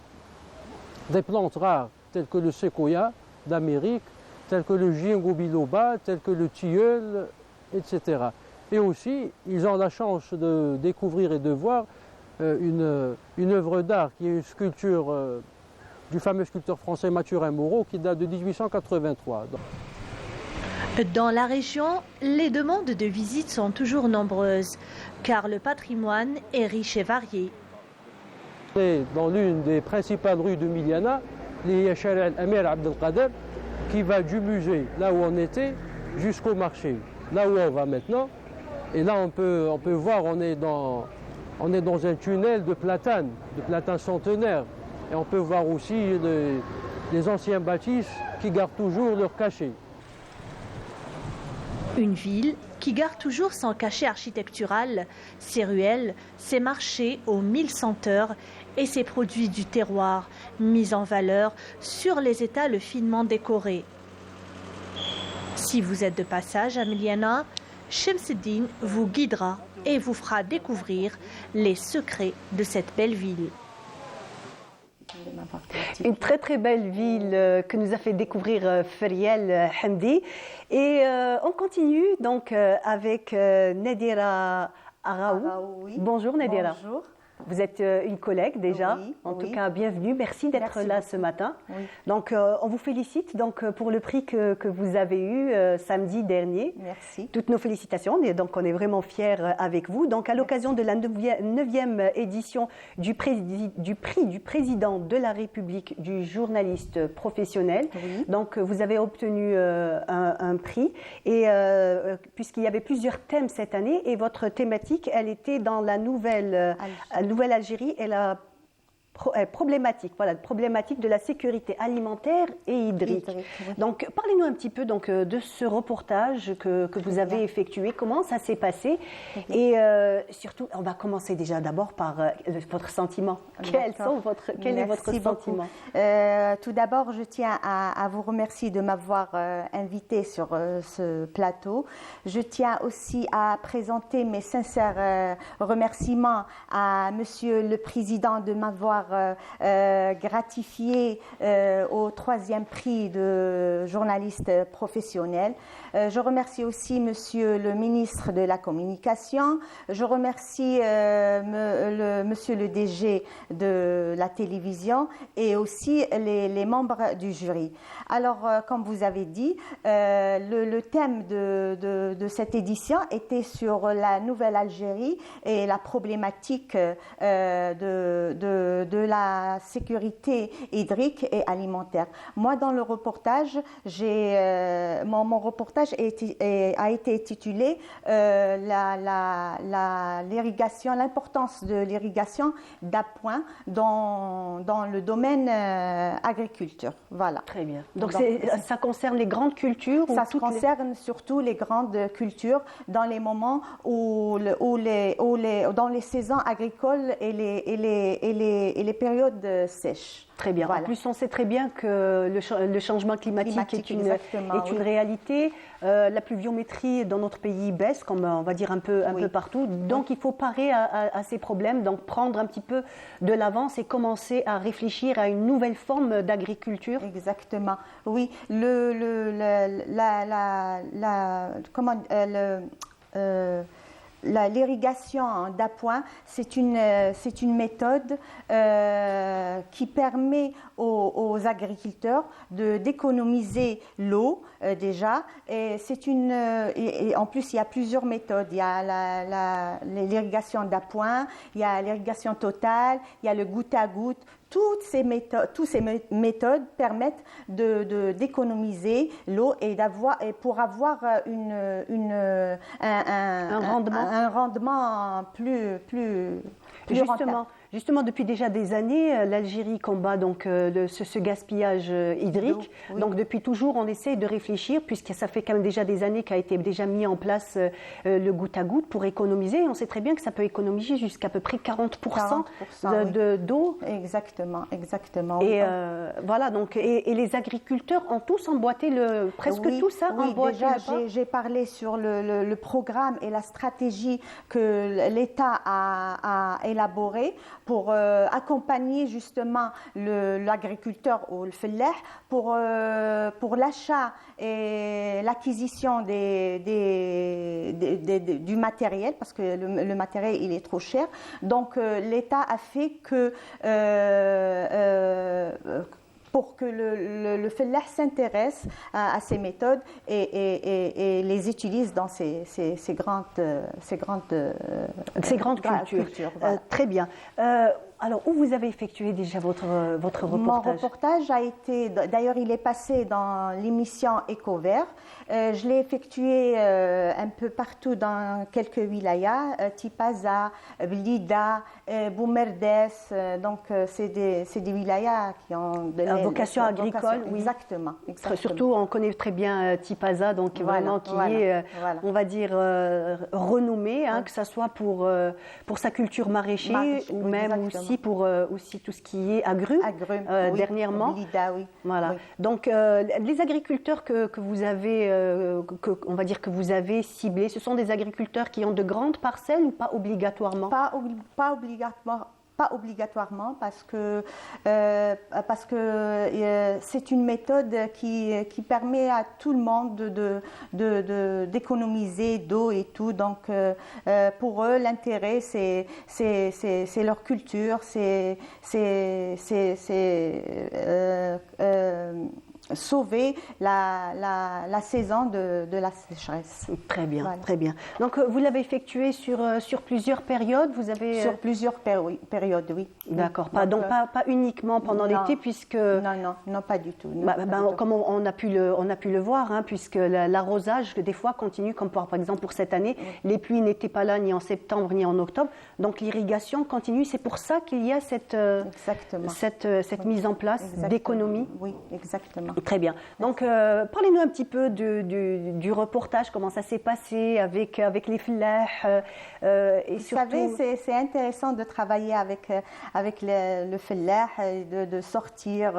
des plantes rares telles que le séquoia d'Amérique, telles que le ginkgo biloba, telles que le tilleul, etc. Et aussi, ils ont la chance de découvrir et de voir une œuvre d'art qui est une sculpture du fameux sculpteur français Mathurin Moreau qui date de 1883. Dans la région, les demandes de visite sont toujours nombreuses, car le patrimoine est riche et varié. Dans l'une des principales rues de Miliana, les Shari al-Amir Abdelkader, qui va du musée, là où on était, jusqu'au marché, là où on va maintenant. Et là, on peut voir, on est dans un tunnel de platanes centenaires. Et on peut voir aussi les anciens bâtisses qui gardent toujours leur cachet. Une ville qui garde toujours son cachet architectural, ses ruelles, ses marchés aux 1000 senteurs et ses produits du terroir, mis en valeur sur les étals finement décorés. Si vous êtes de passage à Miliana, Shamseddine vous guidera et vous fera découvrir les secrets de cette belle ville. Une très très belle ville que nous a fait découvrir Feriel Hamdi. Et on continue donc avec Nadira Araoui. Bonjour Nadira. Bonjour. Vous êtes une collègue déjà, oui, en tout oui. cas bienvenue, merci d'être Merci là beaucoup. ce matin. Oui. Donc on vous félicite donc, pour le prix que vous avez eu samedi dernier. Merci. Toutes nos félicitations, et donc on est vraiment fiers avec vous. Donc à l'occasion de la 9e édition du prix du président de la République du journaliste professionnel, Oui. donc vous avez obtenu un prix, et puisqu'il y avait plusieurs thèmes cette année, et votre thématique, elle était dans la nouvelle Algérie et la problématique, voilà, problématique de la sécurité alimentaire et hydrique. Oui. Donc, parlez-nous un petit peu donc, de ce reportage que vous avez effectué, comment ça s'est passé et surtout, on va commencer déjà d'abord par votre sentiment. Quel est votre sentiment? Tout d'abord, je tiens à vous remercier de m'avoir invité sur ce plateau. Je tiens aussi à présenter mes sincères remerciements à Monsieur le Président de m'avoir gratifié au 3e prix de journaliste professionnel. Je remercie aussi Monsieur le ministre de la Communication. Je remercie Monsieur le DG de la télévision et aussi les membres du jury. Alors, comme vous avez dit, le thème de cette édition était sur la Nouvelle-Algérie et la problématique de la sécurité hydrique et alimentaire. Moi, dans le reportage, mon reportage a été intitulé l'irrigation, l'importance de l'irrigation d'appoint dans le domaine agriculture. Voilà. Très bien. Donc ça concerne les grandes cultures? Ça concerne surtout les grandes cultures dans les moments dans les saisons agricoles et les périodes sèches. Très bien. Voilà. En plus, on sait très bien que le changement climatique est une réalité. La pluviométrie dans notre pays baisse, comme on va dire un peu partout. Donc, il faut parer à ces problèmes, donc prendre un petit peu de l'avance et commencer à réfléchir à une nouvelle forme d'agriculture. Exactement. Oui. L'irrigation d'appoint, c'est une méthode qui permet aux agriculteurs d'économiser l'eau déjà. Et en plus, il y a plusieurs méthodes. Il y a l'irrigation d'appoint, il y a l'irrigation totale, il y a le goutte à goutte. Toutes ces méthodes permettent d'économiser l'eau et pour avoir un rendement plus rentable. Justement, depuis déjà des années, l'Algérie combat donc ce gaspillage hydrique. Oui. Donc depuis toujours, on essaie de réfléchir, puisque ça fait quand même déjà des années qu'a été déjà mis en place le goutte à goutte pour économiser. On sait très bien que ça peut économiser jusqu'à peu près 40% d'eau. Exactement. Et voilà, donc et les agriculteurs ont tous emboîté presque tout ça. Déjà, j'ai parlé sur le programme et la stratégie que l'État a élaboré pour accompagner justement l'agriculteur ou le fellah pour l'achat et l'acquisition du matériel, parce que le matériel il est trop cher. Donc l'État a fait que pour que le fellah s'intéresse à ces méthodes et les utilise dans ces grandes cultures. Voilà. Très bien. Alors, où vous avez effectué déjà votre reportage? Mon reportage a été, d'ailleurs, il est passé dans l'émission Éco-Vert. Je l'ai effectué un peu partout dans quelques wilayas, Tipaza, Blida, Boumerdes. Donc, c'est des wilayas qui ont de la vocation agricole. Oui. Exactement. Surtout, on connaît très bien Tipaza, donc vraiment qui est, on va dire, renommé, que ce soit pour sa culture maraîchère ou même aussi pour tout ce qui est agrumes dernièrement. Blida, oui. Voilà. Oui. Donc, les agriculteurs que vous avez, on va dire que vous avez ciblés, ce sont des agriculteurs qui ont de grandes parcelles ou pas obligatoirement? Pas obligatoirement parce que c'est une méthode qui permet à tout le monde d'économiser d'eau et tout. Donc pour eux l'intérêt c'est leur culture, sauver la saison de la sécheresse. Très bien, Voilà. très bien. Donc vous l'avez effectué sur plusieurs périodes, vous avez... Sur plusieurs périodes, oui. D'accord, Donc, pas uniquement pendant non. l'été, puisque... Non, pas du tout. Non, pas du tout. Comme on a pu le voir, hein, puisque l'arrosage, des fois, continue, comme par exemple pour cette année, les pluies n'étaient pas là ni en septembre ni en octobre, donc l'irrigation continue. C'est pour ça qu'il y a cette mise en place d'économie. Oui, exactement. Très bien. Donc, parlez-nous un petit peu du reportage, comment ça s'est passé avec les flahs. Vous savez, c'est intéressant de travailler avec le fellah, de sortir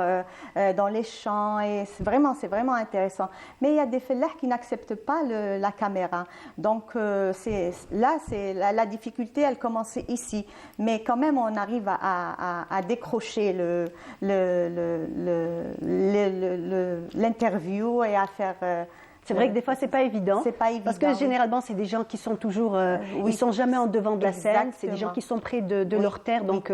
dans les champs, et c'est vraiment intéressant. Mais il y a des fellahs qui n'acceptent pas la caméra. Donc, la difficulté, elle commençait ici. Mais quand même, on arrive à décrocher l'interview et à faire... C'est vrai que des fois, c'est pas évident. C'est pas évident. Parce que généralement, c'est des gens qui sont toujours, ils sont jamais en devant de la scène. C'est des gens qui sont près de leur terre, donc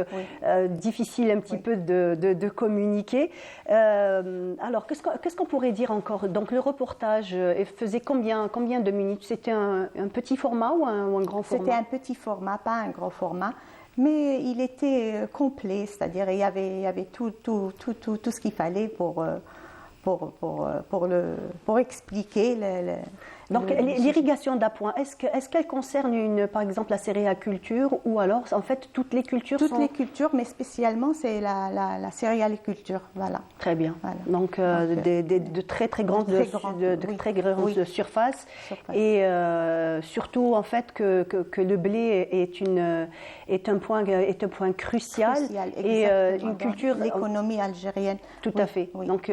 difficile un petit peu de communiquer. Alors, qu'est-ce qu'on pourrait dire encore? Donc, le reportage faisait combien de minutes? C'était un petit format ou un grand format? C'était un petit format, pas un grand format. Mais il était complet, c'est-à-dire il y avait tout ce qu'il fallait pour expliquer donc l'irrigation d'appoint, est-ce qu'elle concerne par exemple la céréaculture ou alors en fait toutes les cultures? Toutes les cultures, mais spécialement c'est la céréaliculture, voilà. Très bien. Voilà. Donc de très grandes surfaces et surtout en fait que le blé est un point crucial et une culture l'économie algérienne. Tout à fait. Oui. Donc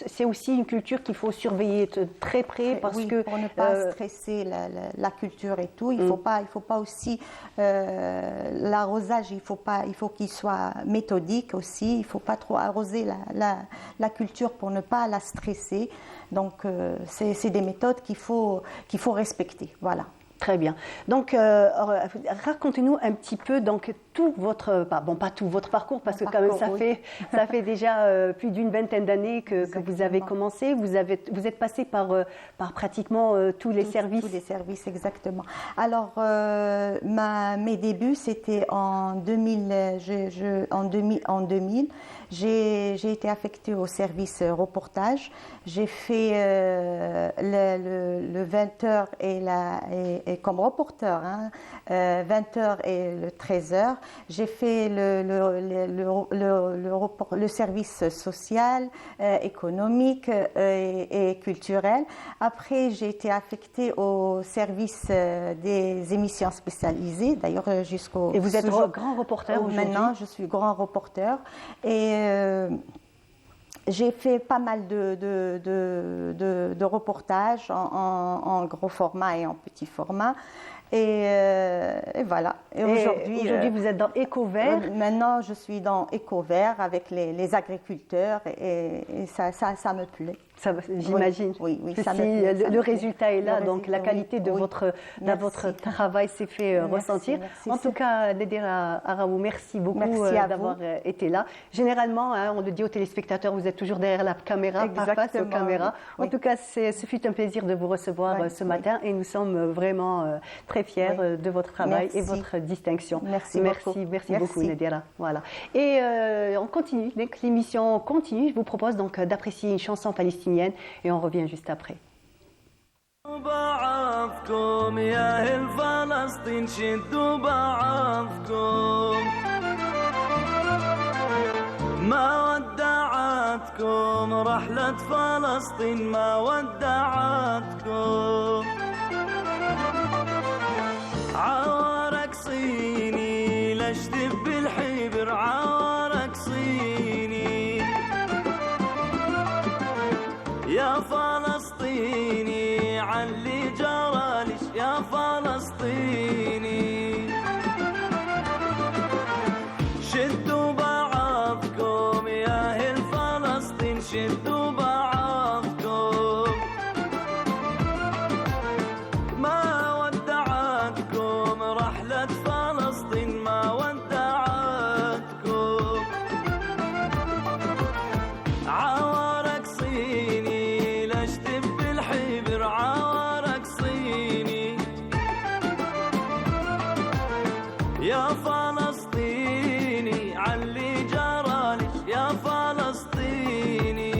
c'est aussi une culture qu'il faut surveiller de très près parce que pour ne pas stresser la culture et tout, il faut pas aussi l'arrosage, il faut qu'il soit méthodique aussi, il faut pas trop arroser la culture pour ne pas la stresser. Donc c'est des méthodes qu'il faut respecter. Voilà. Très bien. Donc, racontez-nous un petit peu donc tout votre, pas tout votre parcours parce que quand même ça fait déjà plus d'une vingtaine d'années que vous avez commencé. Vous êtes passé par pratiquement tous les services. Tous les services, exactement. Alors, mes débuts c'était en 2000. En 2000, j'ai été affectée au service reportage. J'ai fait le 20h et comme reporter, 20h et le 13h. J'ai fait le service social, économique et culturel. Après, j'ai été affectée au service des émissions spécialisées, d'ailleurs jusqu'au... Et vous êtes grand reporter aujourd'hui? Maintenant, je suis grand reporter. Et j'ai fait pas mal de reportages en gros format et en petit format. Et voilà. Et aujourd'hui, vous êtes dans Éco-Vert. Maintenant, je suis dans Éco-Vert avec les agriculteurs et ça me plaît. J'imagine. Oui, ça me plaît. Le résultat est là, donc la qualité de votre travail s'est fait ressentir. Merci. En tout cas, Nedera Araou, merci beaucoup d'avoir été là. Généralement, on le dit aux téléspectateurs, vous êtes toujours derrière la caméra, pas face aux caméras. En tout cas, ce fut un plaisir de vous recevoir ce matin et nous sommes vraiment très fiers de votre travail et votre distinction. Merci beaucoup, Nedera. Voilà. Et on continue, dès que l'émission continue, je vous propose donc d'apprécier une chanson palestinienne et on revient juste après. بعضكم يا أهل فلسطين شدوا بعضكم ما ودعتكم رحلة فلسطين ما ودعتكم عوارك صيني لاشتف بالحبر عوارك صيني يا فلسطيني علي جرالش يا فلسطيني شدوا بعضكم يا أهل فلسطين شدوا بعضكم ما ودعتكم رحلة فلسطين ما ودعتكم عوارك صيني يا فلسطيني علي جرالك يا فلسطيني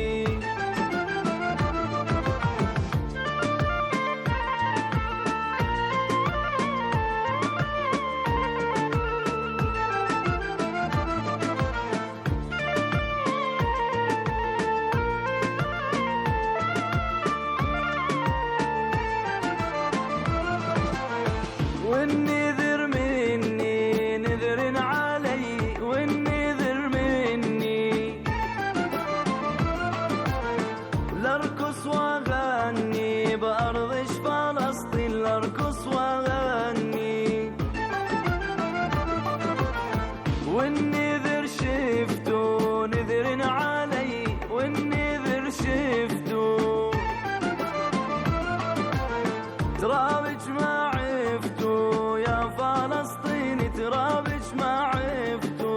والنذر مني نذر علي والنذر مني لارقص واغني بأرض فلسطين لارقص واغني والنذر شفته نذر علي والنذر شفته ترابج ما عفتو يا فلسطين ترابج ما عفتو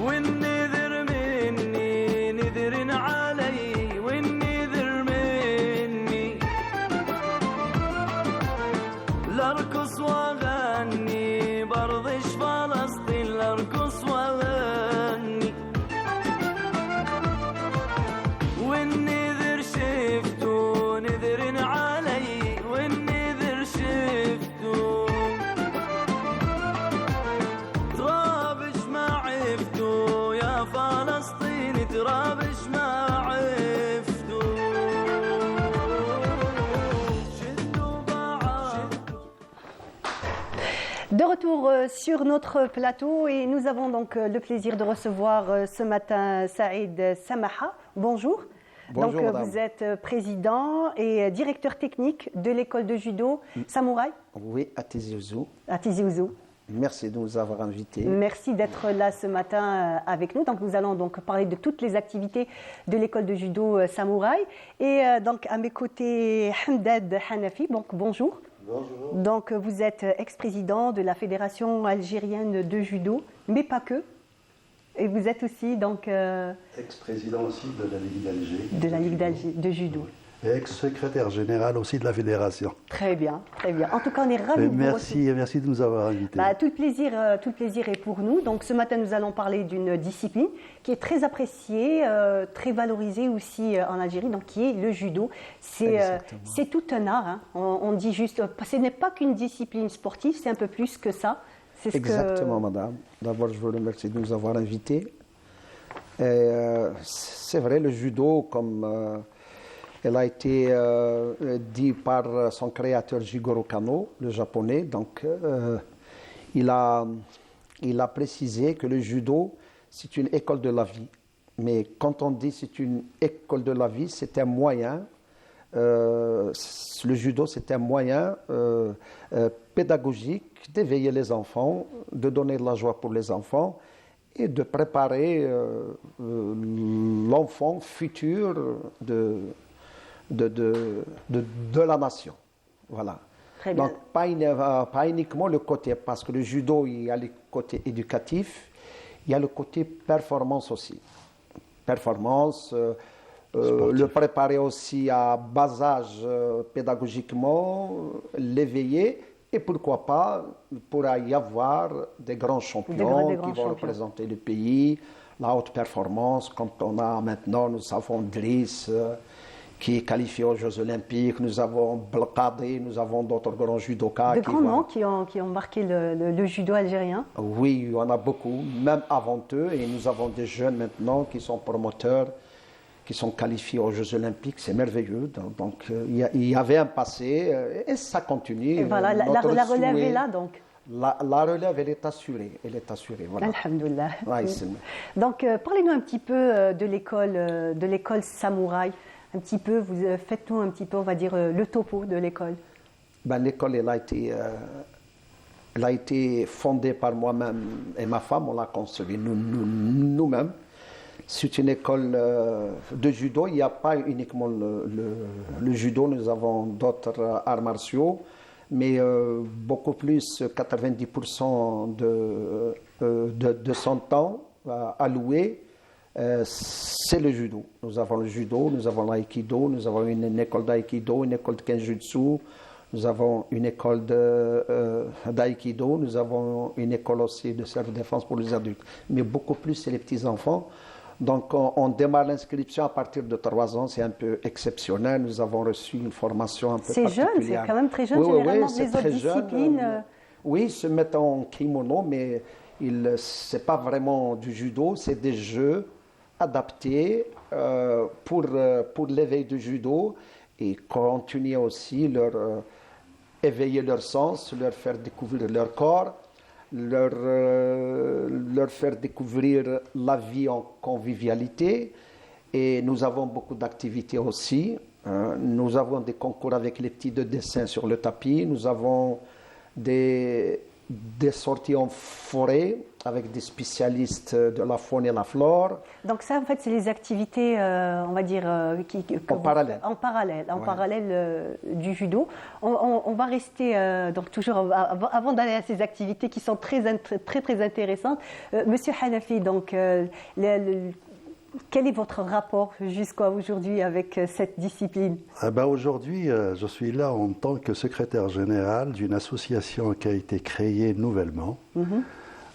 والنذر مني نذر علي والنذر مني لارقص واغني برضش فلسطين لارقص واغني والنذر شفتو نذر علي والنذر شفتو ترابش ما عفتو يا فلسطين ترابش ما عفتو شدوا بعض. De retour sur notre plateau et nous avons donc le plaisir de recevoir ce matin Saïd Samaha. Bonjour. Bonjour, donc madame. vous êtes président et directeur technique de l'école de judo Samouraï Oui, à Tizi Ouzou. à Tizi Ouzou. Merci de nous avoir invités. Merci d'être là ce matin avec nous. Donc nous allons donc parler de toutes les activités de l'école de judo Samouraï. Et donc à mes côtés Hamdad Hanafi. Donc bonjour. Bonjour. Donc vous êtes ex-président de la Fédération algérienne de judo, mais pas que. Et vous êtes aussi donc Ex-président aussi de la Ligue d'Alger. de la Ligue d'Alger de judo. Et ex-secrétaire général aussi de la fédération. Très bien, très bien. En tout cas, on est ravis de vous Merci, et merci de nous avoir invités. Bah, tout le plaisir est pour nous. Donc ce matin, nous allons parler d'une discipline qui est très appréciée, très valorisée aussi en Algérie, donc qui est le judo. C'est tout un art. Hein. On dit juste, ce n'est pas qu'une discipline sportive, c'est un peu plus que ça. C'est ce Exactement, madame. D'abord, je vous remercie de nous avoir invités. C'est vrai, le judo, comme elle a été dit par son créateur Jigoro Kano, le japonais, donc il a précisé que le judo, c'est une école de la vie. Mais quand on dit c'est une école de la vie, c'est un moyen. Le judo, c'est un moyen pédagogique d'éveiller les enfants, de donner de la joie pour les enfants et de préparer l'enfant futur de la nation. Voilà. Très bien. Donc, pas uniquement le côté, parce que le judo, il y a le côté éducatif, il y a le côté performance aussi. Performance, le préparer aussi à bas âge pédagogiquement, l'éveiller, et pourquoi pas, il pourra y avoir des grands champions qui vont représenter le pays, la haute performance, comme on a maintenant, nous avons Driss, qui est qualifié aux Jeux Olympiques, nous avons Belkadi, nous avons d'autres grands judokas. De grands noms qui ont marqué le judo algérien. Oui, il y en a beaucoup, même avant eux, et nous avons des jeunes maintenant qui sont promoteurs, qui sont qualifiés aux Jeux Olympiques, c'est merveilleux. Donc il y avait un passé et ça continue. Et voilà, la relève est là donc. La relève, elle est assurée. Elle est assurée, voilà. Alhamdoulilah. Ouais, donc parlez-nous un petit peu de l'école Samouraï. Un petit peu, faites-nous un petit peu, on va dire, le topo de l'école. Ben, l'école, elle a été fondée par moi-même et ma femme, on l'a construite nous-mêmes. C'est une école de judo. Il n'y a pas uniquement le judo, nous avons d'autres arts martiaux, mais beaucoup plus, 90% de son temps alloué, c'est le judo. Nous avons le judo, nous avons l'aïkido, nous avons une école d'aïkido, une école de kenjutsu, Nous avons une école d'aïkido, nous avons une école aussi de self-défense pour les adultes. Mais beaucoup plus, c'est les petits-enfants. Donc, on démarre l'inscription à partir de 3 ans. C'est un peu exceptionnel. Nous avons reçu une formation un peu particulière. C'est jeune, c'est quand même très jeune. Oui, généralement, c'est les autres très disciplines... jeune. Oui, ils se mettent en kimono, mais ce n'est pas vraiment du judo. C'est des jeux adaptés pour l'éveil du judo et continuer aussi éveiller leur sens, leur faire découvrir leur corps, leur faire découvrir la vie en convivialité. Et nous avons beaucoup d'activités aussi. Nous avons des concours avec les petits de dessin sur le tapis. Nous avons des sorties en forêt avec des spécialistes de la faune et la flore. Donc ça, en fait, c'est les activités, on va dire, en parallèle. En parallèle du judo. On va rester, donc toujours, avant d'aller à ces activités qui sont très intéressantes. Monsieur Hanafi, donc, quel est votre rapport jusqu'à aujourd'hui avec cette discipline? Aujourd'hui, je suis là en tant que secrétaire général d'une association qui a été créée nouvellement,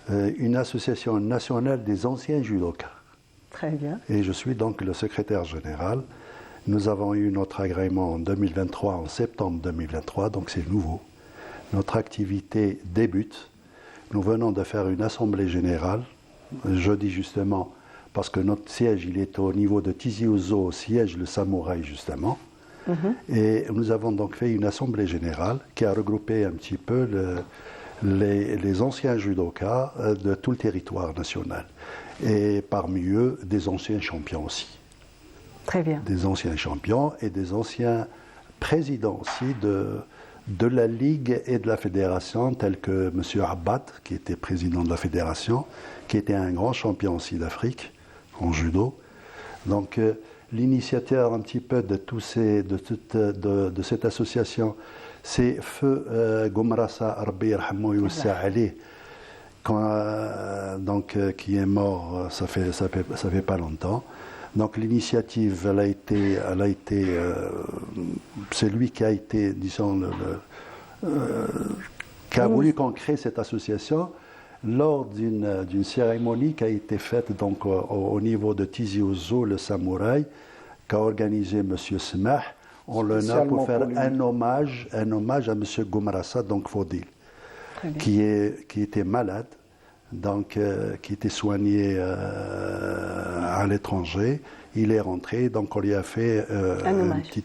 une association nationale des anciens judokas. Très bien. Et je suis donc le secrétaire général. Nous avons eu notre agrément en 2023, en septembre 2023, donc c'est nouveau. Notre activité débute. Nous venons de faire une assemblée générale, jeudi justement, parce que notre siège, il est au niveau de Tizi Ouzou, siège le Samouraï justement. Et nous avons donc fait une assemblée générale qui a regroupé un petit peu les anciens judokas de tout le territoire national. Et parmi eux, des anciens champions aussi. Très bien. Des anciens champions et des anciens présidents aussi de la Ligue et de la Fédération, tels que M. Abbad, qui était président de la Fédération, qui était un grand champion aussi d'Afrique en judo. Donc l'initiateur un petit peu de cette association, c'est Feu Goumrassa Rabbi Yarhamou Youssa Ali, qui est mort, ça fait pas longtemps. Donc l'initiative, c'est lui qui a été, disons, qui a voulu qu'on crée cette association lors d'une cérémonie qui a été faite donc au niveau de Tizi Ouzou, le Samouraï, qu'a organisé M. Smah en l'honneur pour faire un hommage à M. Goumrassa, donc Fodil, qui était malade, donc qui était soigné à l'étranger. Il est rentré, donc on lui a fait un petit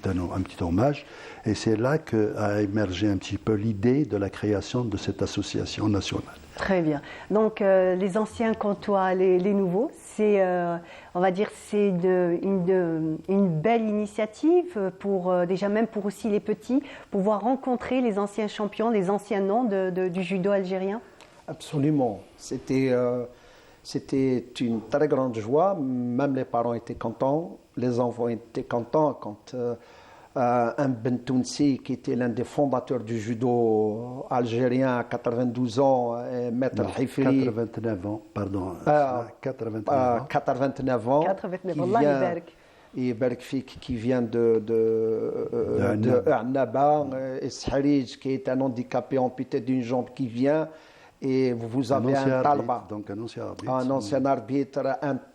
hommage. Et c'est là qu'a émergé un petit peu l'idée de la création de cette association nationale. Très bien. Donc les anciens côtoient les nouveaux. C'est, on va dire, c'est une belle initiative pour déjà même pour aussi les petits, pouvoir rencontrer les anciens champions, les anciens noms du judo algérien. Absolument. C'était une très grande joie. Même les parents étaient contents, les enfants étaient contents quand un Bentounsi, qui était l'un des fondateurs du judo algérien à 92 ans, Maître Hifri. 89 ans, pardon. 89 ans. Et Berkfik qui vient de Annaba, et Sharij qui est un handicapé amputé d'une jambe qui vient. Et vous avez un talba, donc un ancien arbitre,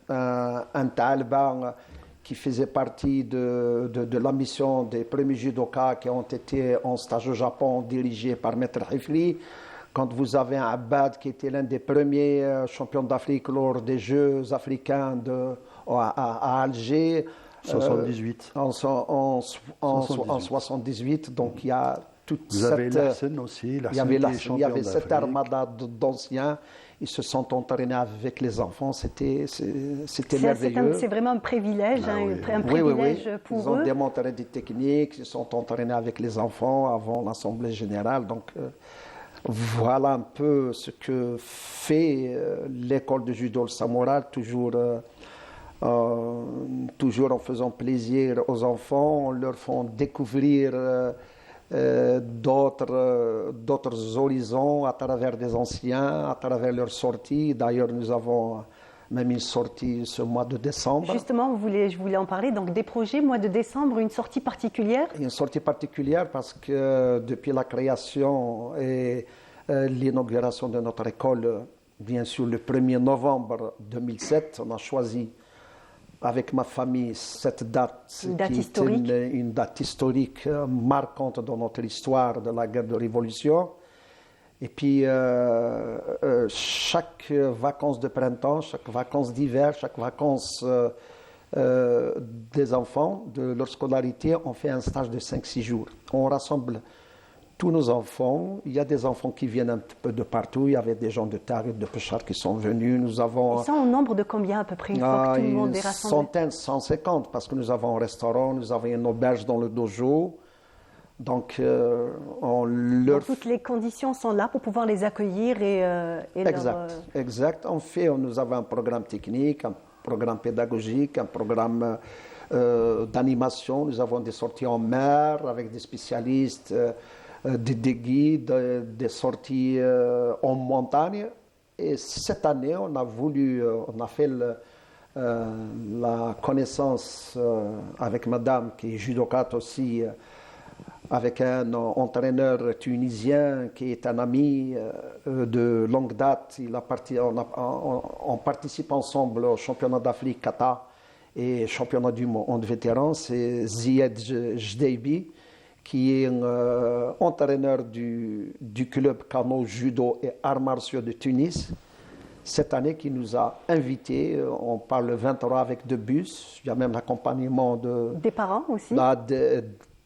un talba qui faisait partie de la mission des premiers judokas qui ont été en stage au Japon, dirigés par Maître Hifli. Quand vous avez un Abbad qui était l'un des premiers champions d'Afrique lors des Jeux africains à Alger. 78. En 78, donc il y a toute vous avez Larsen aussi, il y avait cette armada d'anciens. Ils se sont entraînés avec les enfants, c'était merveilleux. C'est vraiment un privilège, un privilège pour eux. Ils ont démontré des techniques, ils se sont entraînés avec les enfants avant l'Assemblée générale. Donc voilà un peu ce que fait l'école de judo le Samouraï, toujours en faisant plaisir aux enfants, en leur faisant découvrir d'autres horizons à travers des anciens, à travers leurs sorties. D'ailleurs, nous avons même une sortie ce mois de décembre. Justement, je voulais en parler. Donc, des projets, mois de décembre, une sortie particulière? Une sortie particulière parce que depuis la création et l'inauguration de notre école, bien sûr, le 1er novembre 2007, on a choisi avec ma famille cette date, une date qui historique. est une date historique marquante dans notre histoire de la guerre de Révolution. Et puis, chaque vacances de printemps, chaque vacances d'hiver, chaque vacances des enfants, de leur scolarité, on fait un stage de 5-6 jours. On rassemble tous nos enfants. Il y a des enfants qui viennent un petit peu de partout. Il y avait des gens de Tarit, de Péchard qui sont venus. Nous avons... Ils sont au nombre de combien à peu près, une fois que tout le monde est rassemblé? Une centaine, 150, parce que nous avons un restaurant, nous avons une auberge dans le dojo. Donc, Donc, toutes les conditions sont là pour pouvoir les accueillir et Exact. En fait, nous avons un programme technique, un programme pédagogique, un programme d'animation. Nous avons des sorties en mer avec des spécialistes, des guides, des sorties en montagne. Et cette année, on a fait la connaissance avec madame qui est judokate aussi, avec un entraîneur tunisien qui est un ami de longue date. On participe ensemble au championnat d'Afrique Kata et championnat du monde vétéran. C'est Zied Jdeibi, qui est entraîneur du club Kano Judo et Arts Martiaux de Tunis. Cette année, qui nous a invités, on part le 23 avec 2 bus. Il y a même l'accompagnement des parents aussi.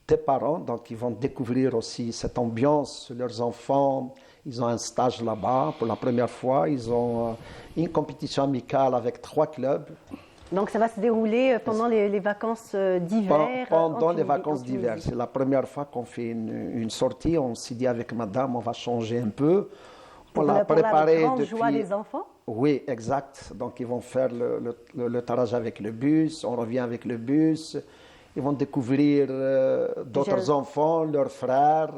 Des parents, donc ils vont découvrir aussi cette ambiance. Leurs enfants, ils ont un stage là-bas pour la première fois. Ils ont une compétition amicale avec 3 clubs. Donc ça va se dérouler pendant les vacances d'hiver? Pendant les vacances d'hiver. C'est la première fois qu'on fait une sortie. On s'est dit avec madame, on va changer un peu. Pour la grande joie des enfants? Oui, exact. Donc ils vont faire le tarage avec le bus. On revient avec le bus. Ils vont découvrir d'autres enfants, leurs frères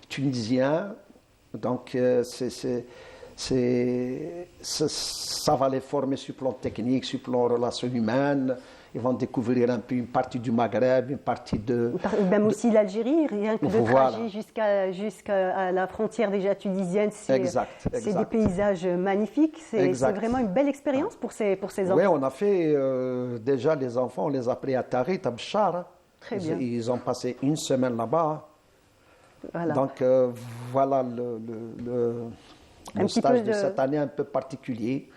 tunisiens. Donc, ça va les former sur le plan technique, sur le plan relation humaine. Ils vont découvrir un peu une partie du Maghreb, une partie de... Même aussi l'Algérie, rien que de trajet jusqu'à la frontière déjà tunisienne. C'est des paysages magnifiques. C'est vraiment une belle expérience pour ces enfants. Oui, on a fait déjà les enfants, on les a pris à Tarit, à Béchar. Très bien. Ils ont passé une semaine là-bas. Voilà. Donc voilà le stage de cette année un peu particulier.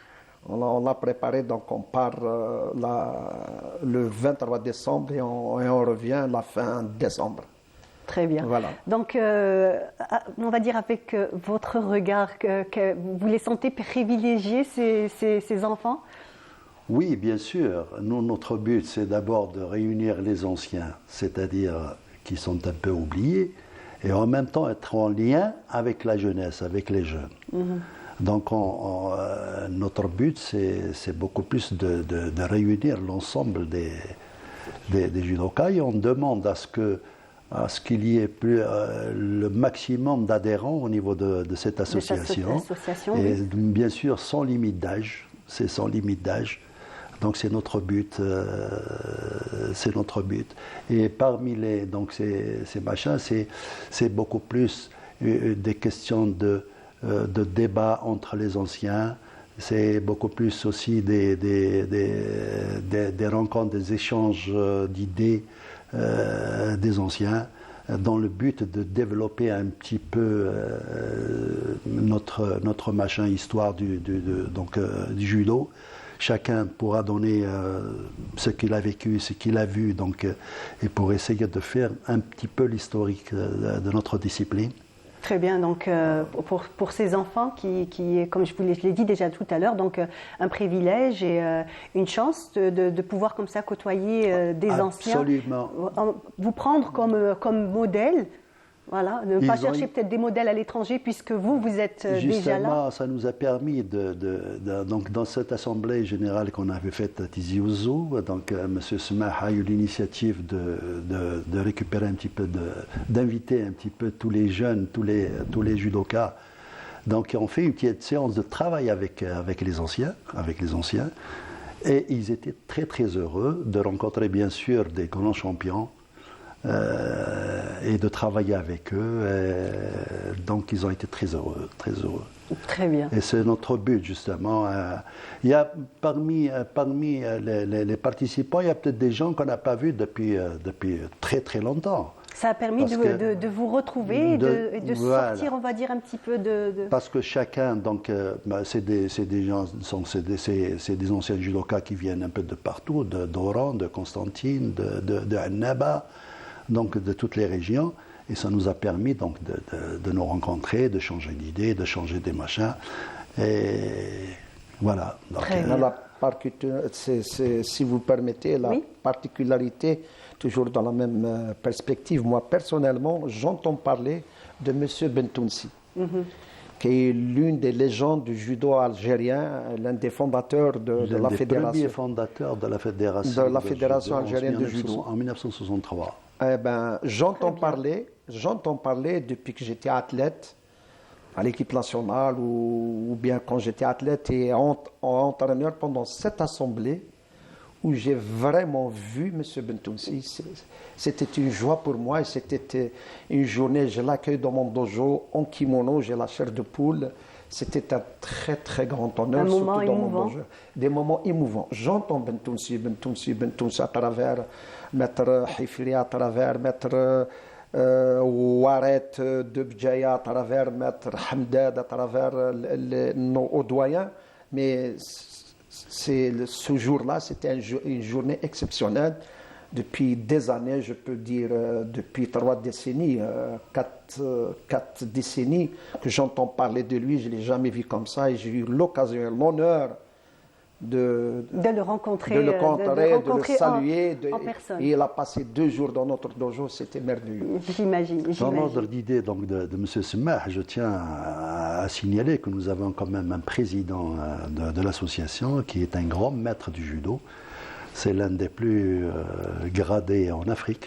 On l'a préparé, donc on part le 23 décembre et on revient la fin décembre. Très bien. Voilà. Donc, on va dire avec votre regard, que vous les sentez privilégiés, ces enfants? Oui, bien sûr. Nous, notre but, c'est d'abord de réunir les anciens, c'est-à-dire qui sont un peu oubliés, et en même temps être en lien avec la jeunesse, avec les jeunes. Donc notre but, c'est beaucoup plus de réunir l'ensemble des judokas, et on demande à ce qu'il y ait le maximum d'adhérents au niveau de cette association. Et bien sûr, sans limite d'âge. C'est sans limite d'âge. Donc c'est notre but. Et parmi ces machins, c'est beaucoup plus des questions de débat entre les anciens. C'est beaucoup plus aussi des rencontres, des échanges d'idées des anciens, dans le but de développer un petit peu notre machin histoire du judo. Chacun pourra donner ce qu'il a vécu, ce qu'il a vu, et pour essayer de faire un petit peu l'historique de notre discipline. Très bien, donc pour ces enfants qui comme je l'ai dit déjà tout à l'heure, donc un privilège et une chance de pouvoir comme ça côtoyer des anciens. Absolument. Vous prendre comme modèle, voilà, ne pas chercher peut-être des modèles à l'étranger puisque vous êtes déjà là. Justement, ça nous a permis donc dans cette assemblée générale qu'on avait faite à Tizi Ouzou, donc M. Semah a eu l'initiative de récupérer un petit peu, d'inviter un petit peu tous les jeunes, tous les judokas Donc on fait une petite séance de travail avec les anciens, et ils étaient très très heureux de rencontrer bien sûr des grands champions et de travailler avec eux. Donc ils ont été très heureux, très heureux. Très bien. Et c'est notre but justement. Il y a parmi les participants, il y a peut-être des gens qu'on n'a pas vus depuis très très longtemps. Ça a permis de vous retrouver et de voilà. sortir, on va dire, un petit peu de... Parce que chacun, donc, c'est des gens, c'est des anciens judokas qui viennent un peu de partout, d'Oran, de Constantine, de Annaba, donc de toutes les régions. Et ça nous a permis donc de nous rencontrer, de changer d'idées, de changer des machins. Et voilà. Donc, si vous permettez, la particularité, toujours dans la même perspective, moi personnellement, j'entends parler de M. Bentounsi, qui est l'une des légendes du judo algérien, l'un des fondateurs de la fédération. Premier fondateur de la fédération algérienne de judo. En 1963. Eh ben, j'entends parler depuis que j'étais athlète à l'équipe nationale ou bien quand j'étais athlète et entraîneur pendant cette assemblée où j'ai vraiment vu M. Bentounsi. C'était une joie pour moi et c'était une journée, je l'accueille dans mon dojo en kimono, j'ai la chair de poule. C'était un très très grand honneur, surtout dans mon dojo. Des moments émouvants. J'entends Bentounsi à travers Maître Hifri, à travers Maître Ouaret de Bdjaya, à travers Maître Hamdad, à travers nos doyens. Mais ce jour-là, c'était une journée exceptionnelle. Depuis des années, je peux dire depuis 3 décennies, 4 décennies que j'entends parler de lui. Je ne l'ai jamais vu comme ça et j'ai eu l'occasion et l'honneur de le rencontrer, de le saluer. En personne. Et il a passé 2 jours dans notre dojo, c'était merveilleux. J'imagine. Dans l'ordre d'idée donc, de M. Semah, je tiens à signaler que nous avons quand même un président de l'association qui est un grand maître du judo. C'est l'un des plus gradés en Afrique.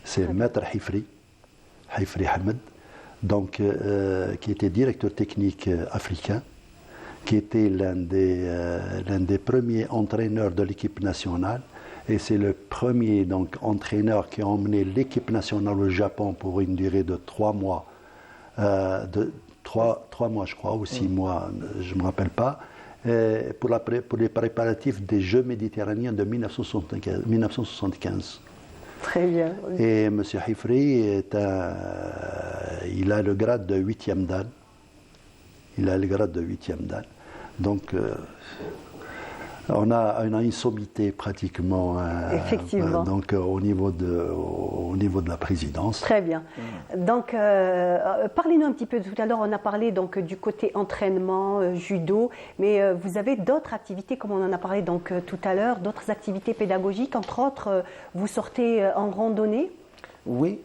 C'est Maître Hifri Ahmed, donc, qui était directeur technique africain, qui était l'un des premiers entraîneurs de l'équipe nationale. Et c'est le premier donc, entraîneur qui a emmené l'équipe nationale au Japon pour une durée de 3 mois. 3 mois, je crois, ou 6 mois, je ne me rappelle pas. Pour les préparatifs des Jeux méditerranéens de 1975. Très bien. Oui. Et M. Hifri, il a le grade de 8e dan. Donc, on a une sommité pratiquement donc, au niveau de la présidence. Très bien. Donc, parlez-nous un petit peu. Tout à l'heure, on a parlé donc, du côté entraînement, judo, mais vous avez d'autres activités, comme on en a parlé donc, tout à l'heure, d'autres activités pédagogiques. Entre autres, vous sortez en randonnée? Oui,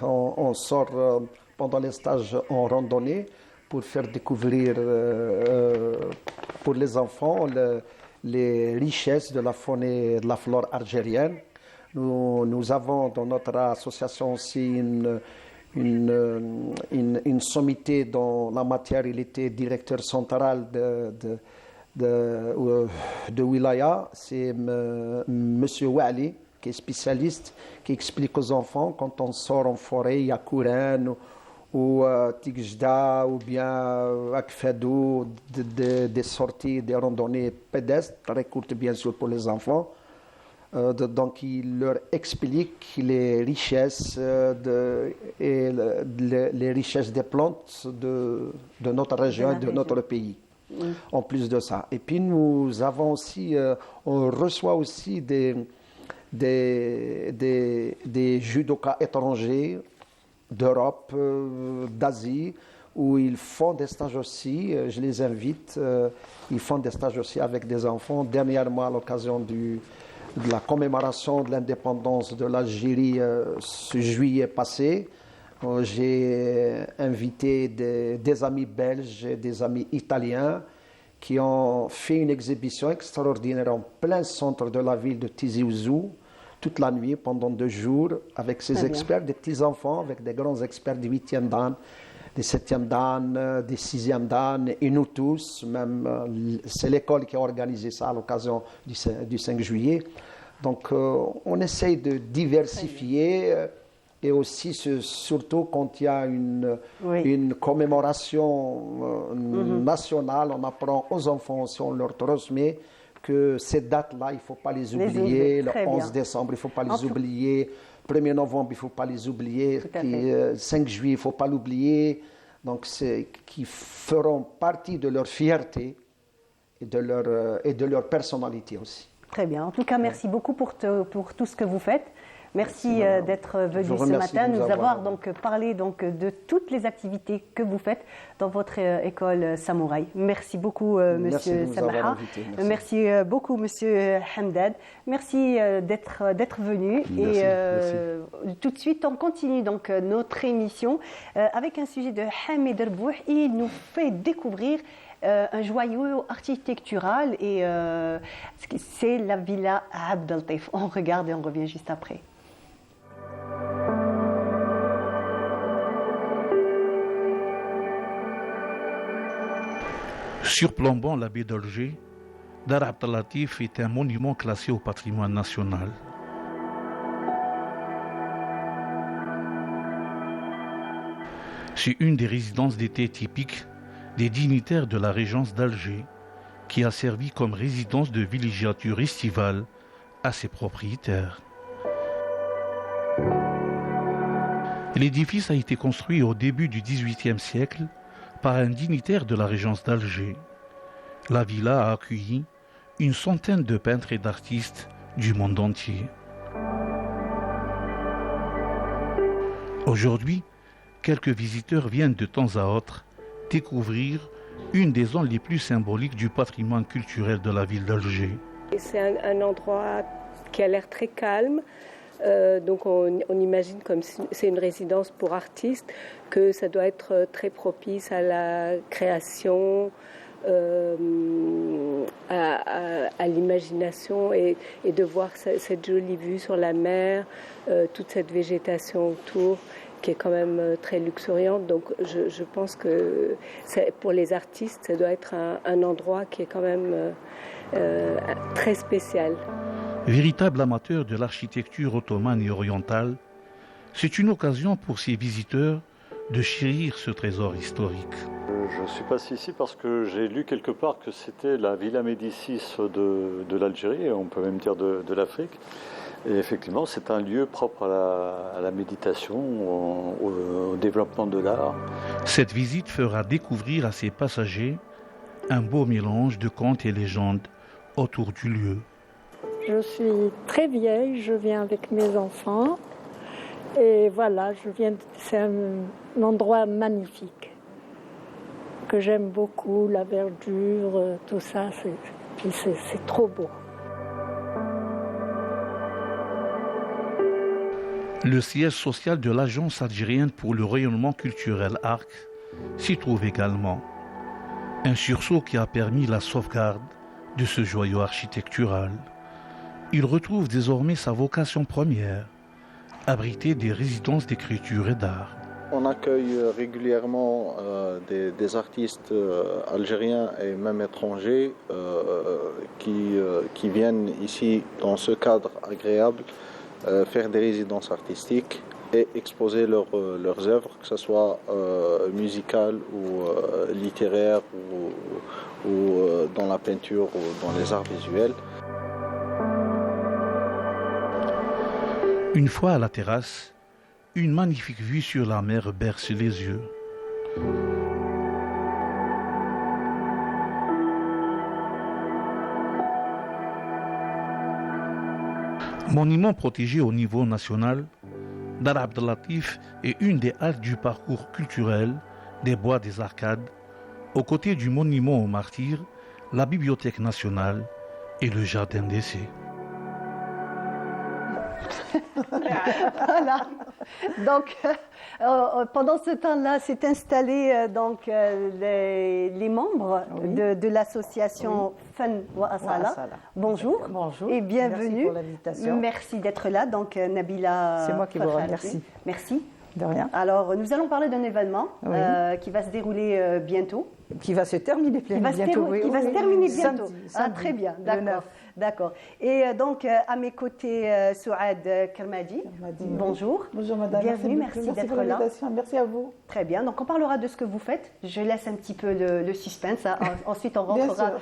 on sort pendant les stages en randonnée pour faire découvrir pour les enfants les richesses de la faune et de la flore algérienne. Nous avons dans notre association aussi une sommité dans la matière. Il était directeur central de Wilaya. C'est M. Wali, qui est spécialiste, qui explique aux enfants quand on sort en forêt, il y a Kouren ou Tigjda ou bien Akfadou, des sorties, des randonnées pédestres, très courtes bien sûr pour les enfants. Donc il leur explique les richesses les richesses des plantes de notre région et de notre pays. Oui. En plus de ça. Et puis nous avons aussi, on reçoit aussi des judokas étrangers d'Europe, d'Asie, où ils font des stages aussi. Je les invite. Ils font des stages aussi avec des enfants. Dernièrement, à l'occasion de la commémoration de l'indépendance de l'Algérie ce juillet passé, j'ai invité des amis belges et des amis italiens qui ont fait une exhibition extraordinaire en plein centre de la ville de Tizi Ouzou, toute la nuit, pendant 2 jours, avec ces experts, des petits-enfants, avec des grands experts du 8e dan, des 7e dan, des 6e dan, et nous tous, même c'est l'école qui a organisé ça à l'occasion du 5 juillet. Donc on essaye de diversifier et aussi surtout quand il y a une commémoration nationale, on apprend aux enfants aussi, on leur transmet que ces dates-là, il ne faut pas les oublier, le 11 décembre, il ne faut pas les oublier, 1er novembre, il ne faut pas les oublier, 5 juillet, il ne faut pas l'oublier, donc qui feront partie de leur fierté et de leur personnalité aussi. Très bien. En tout cas, merci beaucoup pour tout ce que vous faites. Merci d'être venu ce matin, nous avoir donc parlé donc de toutes les activités que vous faites dans votre école Samouraï. Merci beaucoup, Monsieur Samaha. Merci beaucoup, Monsieur Hamdad. Merci d'être venu. Merci, et tout de suite, on continue donc notre émission avec un sujet de Hamid Erbouh. Il nous fait découvrir un joyau architectural et c'est la villa Abd al-Taif. On regarde et on revient juste après. Surplombant la baie d'Alger, Dar Abd al-Latif est un monument classé au patrimoine national. C'est une des résidences d'été typiques des dignitaires de la régence d'Alger, qui a servi comme résidence de villégiature estivale à ses propriétaires. L'édifice a été construit au début du XVIIIe siècle par un dignitaire de la régence d'Alger. La villa a accueilli une centaine de peintres et d'artistes du monde entier. Aujourd'hui, quelques visiteurs viennent de temps à autre découvrir une des zones les plus symboliques du patrimoine culturel de la ville d'Alger. C'est un endroit qui a l'air très calme. Donc on imagine, comme c'est une résidence pour artistes, que ça doit être très propice à la création, à l'imagination et de voir cette jolie vue sur la mer, toute cette végétation autour qui est quand même très luxuriante. Donc je pense que pour les artistes, ça doit être un endroit qui est quand même très spécial. Véritable amateur de l'architecture ottomane et orientale, c'est une occasion pour ses visiteurs de chérir ce trésor historique. Je suis passé ici parce que j'ai lu quelque part que c'était la Villa Médicis de l'Algérie, on peut même dire de l'Afrique. Et effectivement, c'est un lieu propre à la méditation, au développement de l'art. Cette visite fera découvrir à ses passagers un beau mélange de contes et légendes autour du lieu. Je suis très vieille, je viens avec mes enfants et voilà, c'est un endroit magnifique que j'aime beaucoup, la verdure, tout ça, c'est trop beau. Le siège social de l'Agence algérienne pour le rayonnement culturel ARC s'y trouve également. Un sursaut qui a permis la sauvegarde de ce joyau architectural. Il retrouve désormais sa vocation première, abriter des résidences d'écriture et d'art. On accueille régulièrement des artistes algériens et même étrangers qui viennent ici dans ce cadre agréable faire des résidences artistiques et exposer leurs œuvres, que ce soit musicales ou littéraires ou dans la peinture ou dans les arts visuels. Une fois à la terrasse, une magnifique vue sur la mer berce les yeux. Monument protégé au niveau national, Dar Abd al-Latif est une des haltes du parcours culturel des Bois des Arcades, aux côtés du monument aux martyrs, la Bibliothèque nationale et le Jardin d'essai. Voilà. Donc, pendant ce temps-là, s'est installé les membres de l'association Fun wa Asala. Bonjour. Bonjour. Et bienvenue. Merci pour l'invitation. Merci d'être là. Donc, Nabila. C'est moi qui vous remercie. Merci. De rien. Alors, nous allons parler d'un événement qui va se dérouler bientôt. Qui va se terminer bientôt. Qui va se terminer bientôt. Samedi, très bien, d'accord. D'accord. Et donc, à mes côtés, Souad Kermadi. Bonjour. Bonjour madame. Bienvenue, merci d'être là. Merci à vous. Très bien. Donc, on parlera de ce que vous faites. Je laisse un petit peu le suspense. Ensuite, on rentrera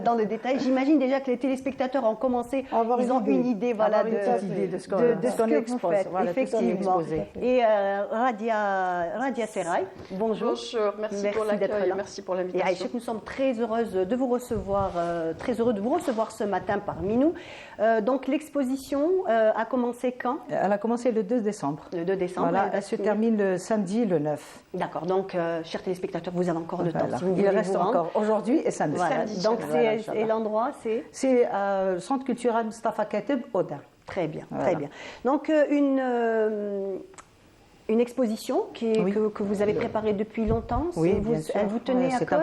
dans le détail. J'imagine déjà que les téléspectateurs ont commencé, ils ont une idée, voilà, de ce que vous faites. Voilà, effectivement. Et Radia Seray, bonjour. Bonjour, merci pour l'accueil, merci pour l'invitation. Et Aïcha, nous sommes très heureuses de vous recevoir, très heureux de vous recevoir ce matin parmi nous. Donc l'exposition a commencé quand? Elle a commencé le 2 décembre. Le 2 décembre. Voilà, elle se termine le samedi, le 9. D'accord, donc chers téléspectateurs, vous avez encore le temps. Si vous Il reste encore aujourd'hui et samedi. Voilà. Donc et l'endroit, c'est? C'est le Centre culturel Mustafa Kateb, Audin. Très bien, très bien. Donc une exposition que vous avez préparée depuis longtemps. Oui, bien sûr. Elle vous tenait à cœur?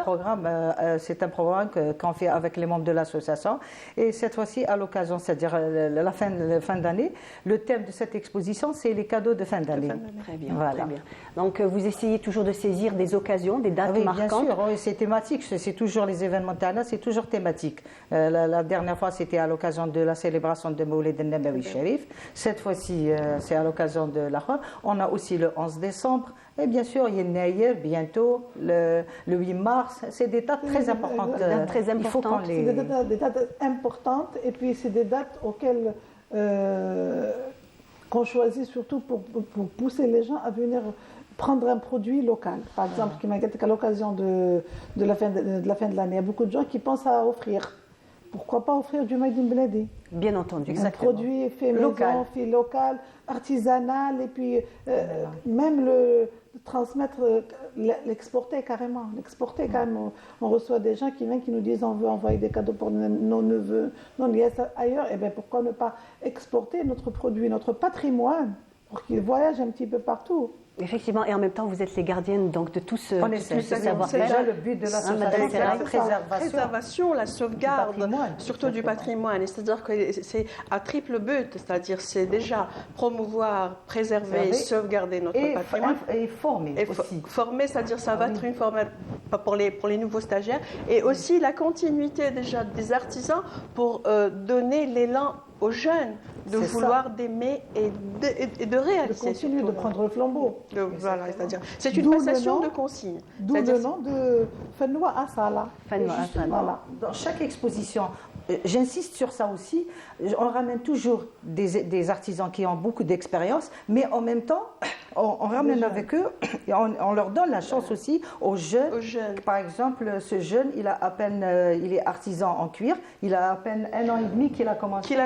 C'est un programme qu'on fait avec les membres de l'association. Et cette fois-ci, à l'occasion, c'est-à-dire la fin d'année, le thème de cette exposition, c'est les cadeaux de fin d'année. Très bien, très bien. Donc vous essayez toujours de saisir des occasions, des dates marquantes? Bien sûr, oui, c'est thématique. C'est toujours les événements Tana, c'est toujours thématique. La dernière fois, c'était à l'occasion de la célébration de Mawlid al-Nabawi Sharif. Cette fois-ci, c'est à l'occasion de l'Akhwa. On a aussi le 11 décembre, et bien sûr, il y a Naïr bientôt, le 8 mars. C'est des dates très importantes. Il faut qu'on les... C'est des dates importantes, et puis c'est des dates auxquelles qu'on choisit surtout pour pousser les gens à venir prendre un produit local. Par exemple, à l'occasion de la fin de l'année, il y a beaucoup de gens qui pensent à offrir. Pourquoi pas offrir du Made in Bledi? Bien entendu, un produit fait maison, fait local, artisanal, et puis même le transmettre, l'exporter carrément. L'exporter quand même. On reçoit des gens qui viennent, qui nous disent on veut envoyer des cadeaux pour nos neveux, nos nièces ailleurs. Et bien pourquoi ne pas exporter notre produit, notre patrimoine, pour qu'il voyage un petit peu partout. Effectivement, et en même temps, vous êtes les gardiennes donc, de tout ce savoir-faire. C'est déjà le but de l'association, c'est la préservation, la sauvegarde, surtout du patrimoine. C'est-à-dire que c'est à triple but, c'est-à-dire c'est déjà promouvoir, préserver, sauvegarder notre patrimoine. Et former aussi. Former, c'est-à-dire ça va être une formation pour les nouveaux stagiaires, et aussi la continuité déjà des artisans pour donner l'élan aux jeunes de vouloir d'aimer et de réaliser. De continuer de prendre le flambeau. Voilà, c'est-à-dire c'est une passation de consigne. D'où le nom de Fenwa Asala. Voilà. Dans chaque exposition, j'insiste sur ça aussi, on ramène toujours des artisans qui ont beaucoup d'expérience, mais en même temps, on ramène avec eux, et on leur donne la chance aussi aux jeunes. Par exemple, ce jeune, il est artisan en cuir, il a à peine 1 an et demi qu'il a commencé.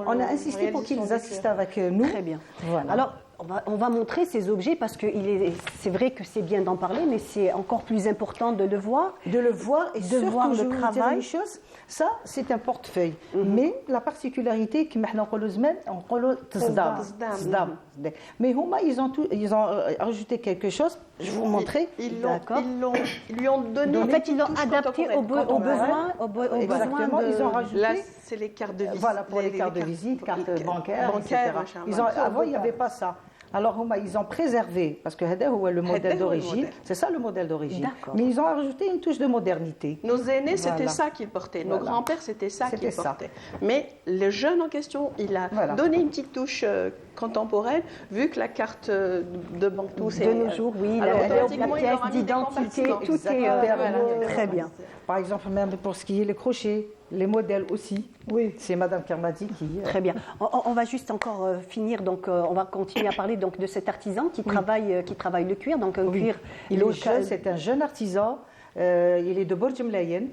On a insisté pour qu'ils assistent avec nous. Très bien. Voilà. Alors, on va montrer ces objets parce que c'est vrai que c'est bien d'en parler, mais c'est encore plus important de le voir. De le voir et de voir le travail. Une chose, ça, c'est un portefeuille. Mais la particularité, mais ils ont rajouté quelque chose. Je vais vous montrer. Ils lui ont donné. En fait, ils l'ont adapté aux besoins. Exactement. Ils ont rajouté. Là, c'est les cartes de visite. Voilà, pour les cartes de visite, cartes bancaires, etc. Avant, il n'y avait pas ça. Alors, ils ont préservé, parce que le modèle d'origine, c'est ça le modèle d'origine. Mais ils ont rajouté une touche de modernité. Nos aînés, c'était ça qu'ils portaient. Nos grands-pères, c'était ça qu'ils portaient. Mais le jeune en question, il a donné une petite touche contemporaine, vu que la carte de Bantou, c'est... De nos jours, oui, la pièce d'identité, tout est très bien. Par exemple, même pour ce qui est les crochets, les modèles aussi. Oui, c'est Madame Kermadi qui... Très bien. On va juste encore finir, donc on va continuer à parler donc, de cet artisan qui travaille le cuir, donc un cuir local. C'est un jeune artisan, il est de Borj Mlayen.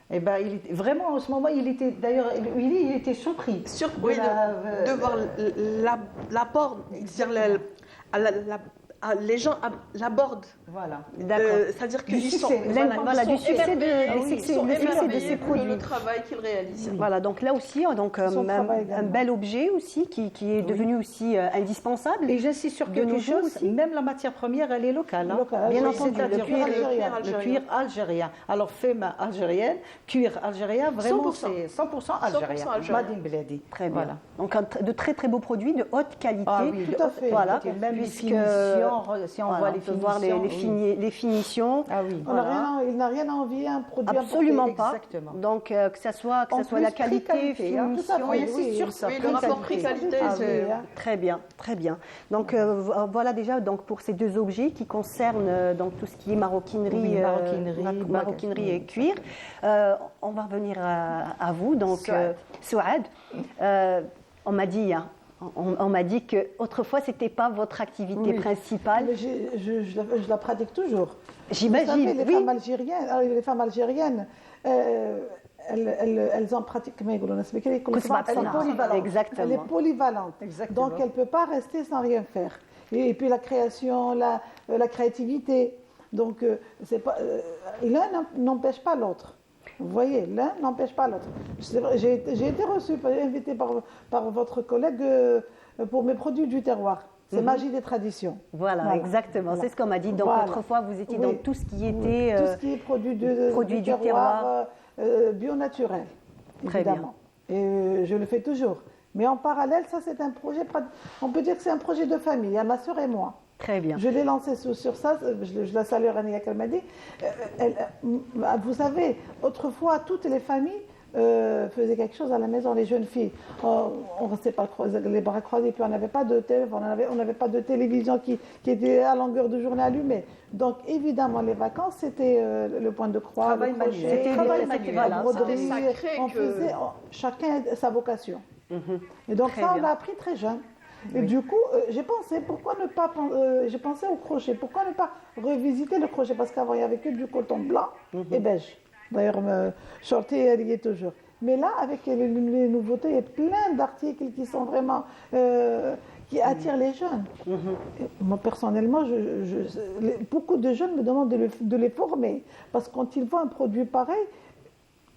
Eh ben, vraiment, en ce moment, il était surpris. De voir l'apport, les gens l'abordent. Voilà, d'accord. C'est-à-dire Du qu'ils sont, succès, du succès de ces produits. Le travail qu'ils réalisent. Voilà, donc là aussi, donc, un bel objet aussi qui est devenu aussi indispensable. Et j'insiste sur quelque chose, même la matière première, elle est locale. Bien entendu, le cuir algérien. Alors, femme algérienne, cuir algérien, vraiment, c'est 100% algérien. Madine Bledi. Très bien. Voilà. Donc, de très très beaux produits de haute qualité. Ah oui, tout à fait. Voilà, même les finitions, si on voit les finitions. Voir les finitions. Ah oui. Il n'a rien à envier à un produit absolument pas. Exactement. Donc, que ça soit la qualité, finition. Sur ça. Oui, le rapport prix-qualité, c'est... Très bien, très bien. Donc, voilà déjà donc, pour ces deux objets qui concernent donc, tout ce qui est maroquinerie, maroquinerie et cuir. On va revenir à vous, donc Souad. On m'a dit... On m'a dit qu'autrefois, ce n'était pas votre activité principale. Mais je la pratique toujours. J'imagine, les femmes algériennes, elles en pratiquent. Elle est polyvalente. Exactement. Elle est polyvalente. Exactement. Donc, elle ne peut pas rester sans rien faire. Et puis, la création, la créativité. Donc, l'un n'empêche pas l'autre. Vous voyez, l'un n'empêche pas l'autre. J'ai été invitée par votre collègue pour mes produits du terroir. C'est Magie des traditions. Voilà. Exactement. C'est ce qu'on m'a dit. Donc, autrefois, vous étiez dans tout ce qui était... tout ce qui est produit du terroir bio naturel, évidemment. Et je le fais toujours. Mais en parallèle, ça, c'est un projet... On peut dire que c'est un projet de famille. Il y a ma sœur et moi. Très bien. Je l'ai lancé sur ça, je la salue Rania Kalmadi. Vous savez, autrefois, toutes les familles faisaient quelque chose à la maison, les jeunes filles. On ne restait pas les bras croisés, puis on n'avait pas de téléphone, on n'avait pas de télévision qui était à longueur de journée allumée. Donc, évidemment, les vacances, c'était le point de croix, travail le crochet, la broderie. On faisait chacun sa vocation. Et donc, ça, on l'a appris très jeune. Et du coup, j'ai pensé, j'ai pensé au crochet, pourquoi ne pas revisiter le crochet? Parce qu'avant, il n'y avait que du coton blanc et beige. D'ailleurs, Shorty, elle y est toujours. Mais là, avec les nouveautés, il y a plein d'articles qui sont vraiment... qui attirent les jeunes. Moi, personnellement, beaucoup de jeunes me demandent de les former. Parce que quand ils voient un produit pareil,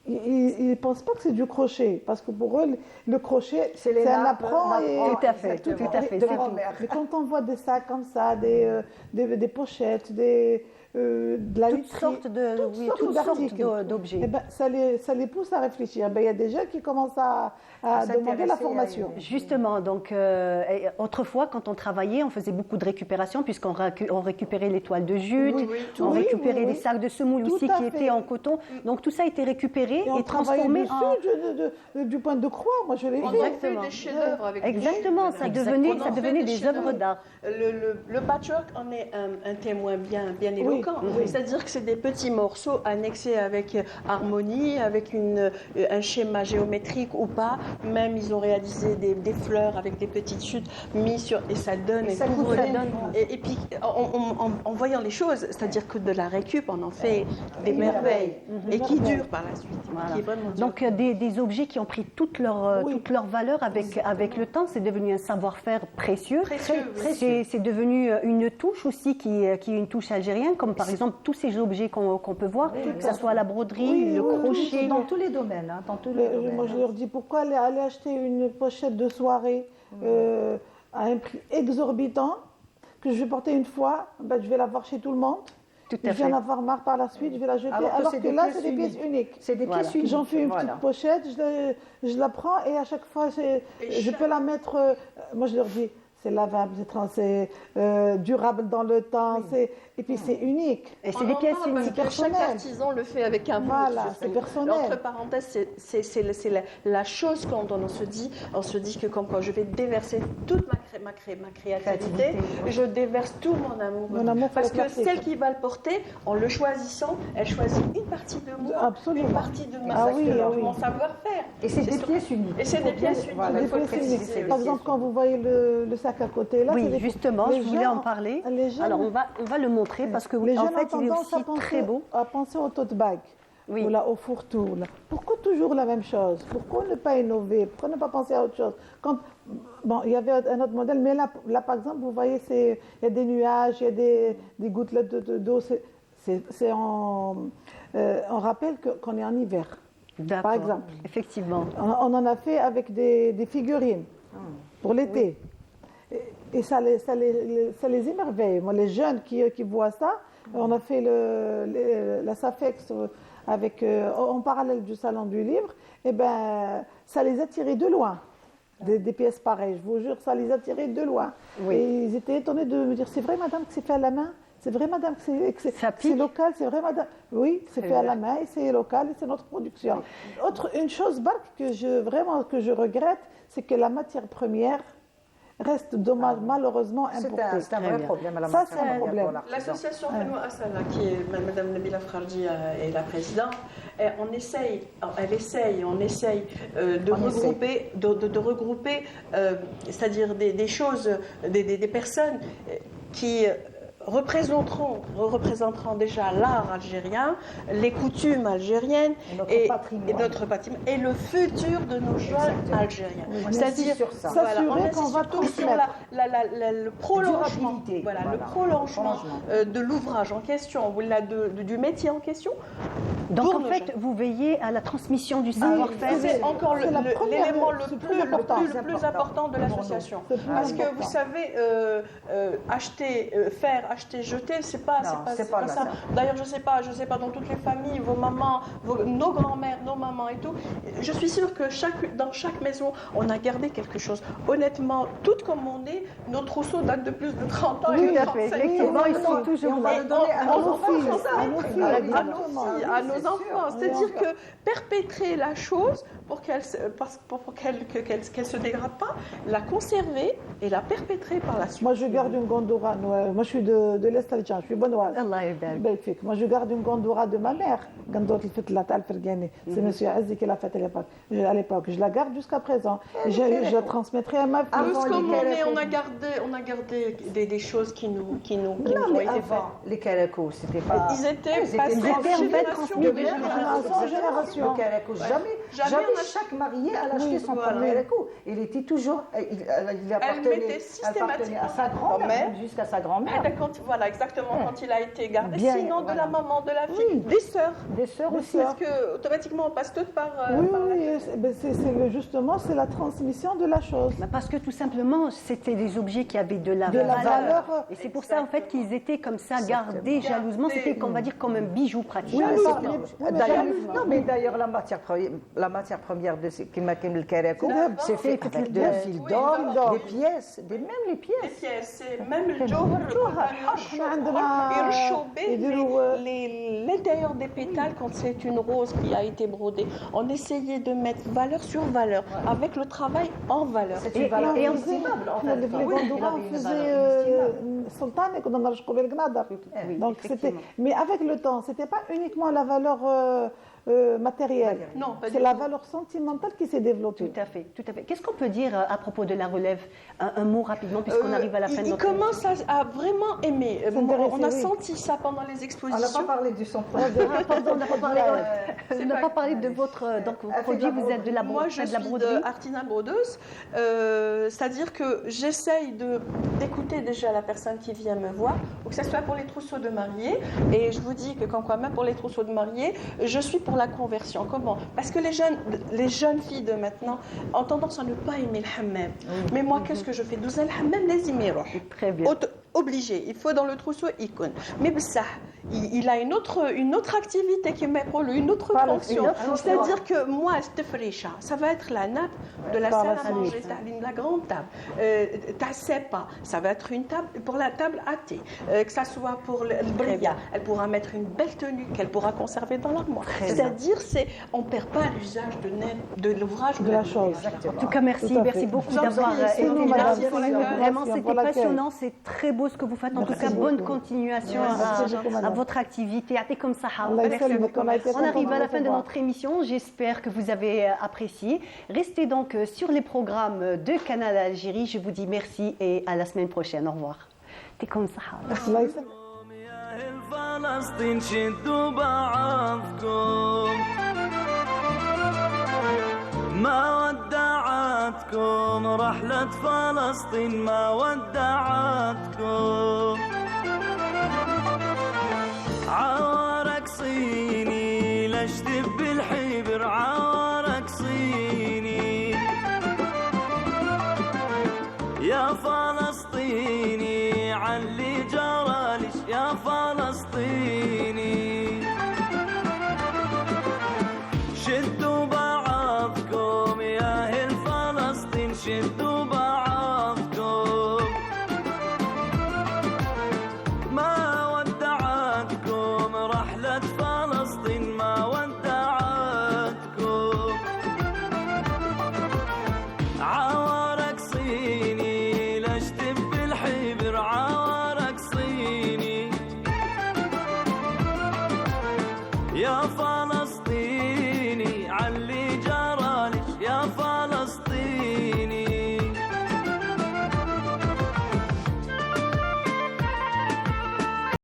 ils ne pensent pas que c'est du crochet, parce que pour eux, le crochet, c'est un apprend. Tout à fait, tout à fait. Mais quand on voit des sacs comme ça, des pochettes, de la literie, toutes sortes d'objets. Eh ben, ça les pousse à réfléchir. Ben, il y a des jeunes qui commencent à demander la formation. Justement, donc autrefois, quand on travaillait, on faisait beaucoup de récupération, puisqu'on récupérait les toiles de jute, on récupérait les sacs de semoule aussi qui étaient en coton. Donc tout ça a été récupéré et transformé du point de croix. Moi, je l'ai fait. Exactement. Des chefs-d'œuvre avec exactement, ça devenait des œuvres d'art. Le patchwork en est un témoin bien éloquent. C'est-à-dire que c'est des petits morceaux annexés avec harmonie, avec un schéma géométrique ou pas. Même ils ont réalisé des fleurs avec des petites chutes mises sur et ça donne et puis en voyant les choses, c'est-à-dire que de la récup, on en fait des merveilles et qui durent par la suite. Voilà. Qui est vraiment dur. Donc des objets qui ont pris toute leur valeur avec le temps, c'est devenu un savoir-faire précieux. C'est devenu une touche aussi qui est une touche algérienne, comme par exemple tous ces objets qu'on peut voir, que ce soit la broderie, le crochet. Dans tous les domaines. Moi, je leur dis pourquoi aller acheter une pochette de soirée à un prix exorbitant que je vais porter une fois, je vais la voir chez tout le monde. Je viens en avoir marre par la suite, je vais la jeter. Alors que là, c'est des pièces uniques. C'est des pièces uniques. J'en fais une petite pochette, je la prends et à chaque fois, je peux la mettre. Moi, je leur dis, c'est lavable, c'est durable dans le temps, et puis c'est unique. Et c'est des pièces uniques. Chaque artisan le fait avec un voilà, c'est personnel. Entre parenthèses, c'est la chose quand on se dit que comme quoi je vais déverser toute ma créativité, je déverse tout mon amour. Parce que celle qui va le porter, en le choisissant, elle choisit une partie de moi, une partie de mon savoir-faire. Et c'est des pièces uniques. Et c'est des pièces uniques. Voilà, par exemple, quand vous voyez le sac à côté là, oui, justement, je voulais en parler. Alors on va le montrer parce que les en jeunes fait, il est aussi très beau. À penser au tote bag. ou là au fourre-tout. Pourquoi toujours la même chose? Pourquoi ne pas innover? Pourquoi ne pas penser à autre chose? Bon, il y avait un autre modèle, mais là par exemple, vous voyez, il y a des nuages, il y a des gouttelettes d'eau. On rappelle qu'on est en hiver, par exemple. Effectivement. On en a fait avec des figurines pour l'été. Et ça les émerveille. Moi, les jeunes qui voient ça, on a fait la SAFEX en parallèle du Salon du Livre, et ben, ça les a tirés de loin. Des pièces pareilles, je vous jure, ça les a tirés de loin. Oui. Et ils étaient étonnés de me dire, c'est vrai madame que c'est fait à la main? C'est vrai madame que c'est local? C'est vrai madame? Oui, c'est fait à la main et c'est local et c'est notre production. Une chose, Bark, que je regrette, c'est que la matière première reste malheureusement importée. C'est un vrai problème à la Ça, c'est un problème. L'association Fenwa Asala, qui est Mme Nabila Frarji est la présidente, on essaye de regrouper, c'est-à-dire des choses, des personnes qui représenteront déjà l'art algérien, les coutumes algériennes et notre patrimoine et le futur de nos jeunes Algériens. C'est-à-dire s'assurer qu'on va surtout sur le prolongement, de l'ouvrage en question ou du métier en question. Donc en fait, vous veillez à la transmission du savoir-faire. C'est encore l'élément le plus important de l'association. Parce que vous savez, acheter, jeter, c'est pas ça. D'ailleurs, je sais pas dans toutes les familles, vos mamans, nos grands-mères, nos mamans et tout. Je suis sûre que dans chaque maison, on a gardé quelque chose. Honnêtement, tout comme on est, nos trousseaux datent de plus de 30 ans et 35 ans. Ils sont toujours là. On va le donner à nos filles, à nos enfants. C'est-à-dire que perpétrer la chose pour qu'elle se dégrade pas, la conserver et la perpétrer par la suite. Moi, je garde une gondoura. Moi, je suis de l'Est algérien, je suis bonnoise. Moi, je garde une gondoura de ma mère. C'est M. Azzi qui l'a faite à l'époque. Je la garde jusqu'à présent. Je la transmettrai à ma fille. Plus comme on a gardé des choses qui nous ont été faites. Les Karakos, c'était pas... Ils étaient transmis de génération en génération. Jamais chaque marié a acheté son premier Karakos. Il était toujours... Il appartenait à sa grand-mère, jusqu'à sa grand-mère. Voilà, exactement, quand il a été gardé. Sinon, de la maman, de la fille, des sœurs. Des sœurs aussi. Parce que automatiquement, on passe toutes par... justement, c'est la transmission de la chose. Parce que tout simplement, c'était des objets qui avaient de la valeur. Et c'est pour ça, en fait, qu'ils étaient comme ça, gardés jalousement. C'était, on va dire, comme un bijou pratique. D'ailleurs, la matière première de Kimakim le Karakos, c'est fait avec de fil d'or, des pièces, même les pièces. Les pièces, même le jawhar, l'intérieur des pétales, quand c'est une rose qui a été brodée, on essayait de mettre valeur sur valeur, avec le travail en valeur. C'est une valeur inestimable, en fait. Mais avec le temps, c'était pas uniquement la valeur matérielle. Non, c'est la valeur sentimentale qui s'est développée. Tout à fait, tout à fait. Qu'est-ce qu'on peut dire à propos de la relève? Un mot rapidement, puisqu'on arrive à la fin de notre émission. Il commence à vraiment aimer. On a senti ça pendant les expositions. On n'a pas parlé du son produit. On n'a pas parlé de votre produit. Vous êtes de la broderie. Moi, je suis artisanale brodeuse. C'est-à-dire que j'essaye d'écouter déjà la personne qui vient me voir, ou que ce soit pour les trousseaux de mariés. Et je vous dis que quand même pour les trousseaux de mariés, je suis pour la conversion. Comment? Parce que les jeunes filles de maintenant ont tendance à ne pas aimer le hammam. Mais moi, qu'est-ce que je fais? Douze le hammam, les imiroh. Très bien. Obligé. Il faut dans le trousseau icône. Mais ça, il a une autre activité qui met pour lui, une autre fonction. C'est-à-dire que moi, ça va être la nappe de la salle à manger, la grande table. Ça va être une table pour la table à thé. Que ça soit pour le bria, elle pourra mettre une belle tenue qu'elle pourra conserver dans l'armoire. C'est-à-dire, on ne perd pas l'usage de l'ouvrage de la chose. En tout cas, merci beaucoup d'avoir été là. Vraiment, c'était passionnant, c'est très beau ce que vous faites. En tout cas, bonne continuation à votre activité. Comme ça, on arrive à la fin de notre émission. J'espère que vous avez apprécié. Restez donc sur les programmes de Canal Algérie. Je vous dis merci et à la semaine prochaine. Au revoir. Comme ça. أهل فلسطين شدوا بعضكم ما ودعتكم رحلة فلسطين ما ودعتكم عوارك صيني ليش دب الحبر عوارك صيني يا فلسطيني علي جرالش يا فلسطيني شدوا بعضكم يا أهل فلسطين شدوا بعضكم ما ودعتكم رحلة فلسطين ما ودعتكم عوارك صيني ليش دب الحبر عوارك صيني يا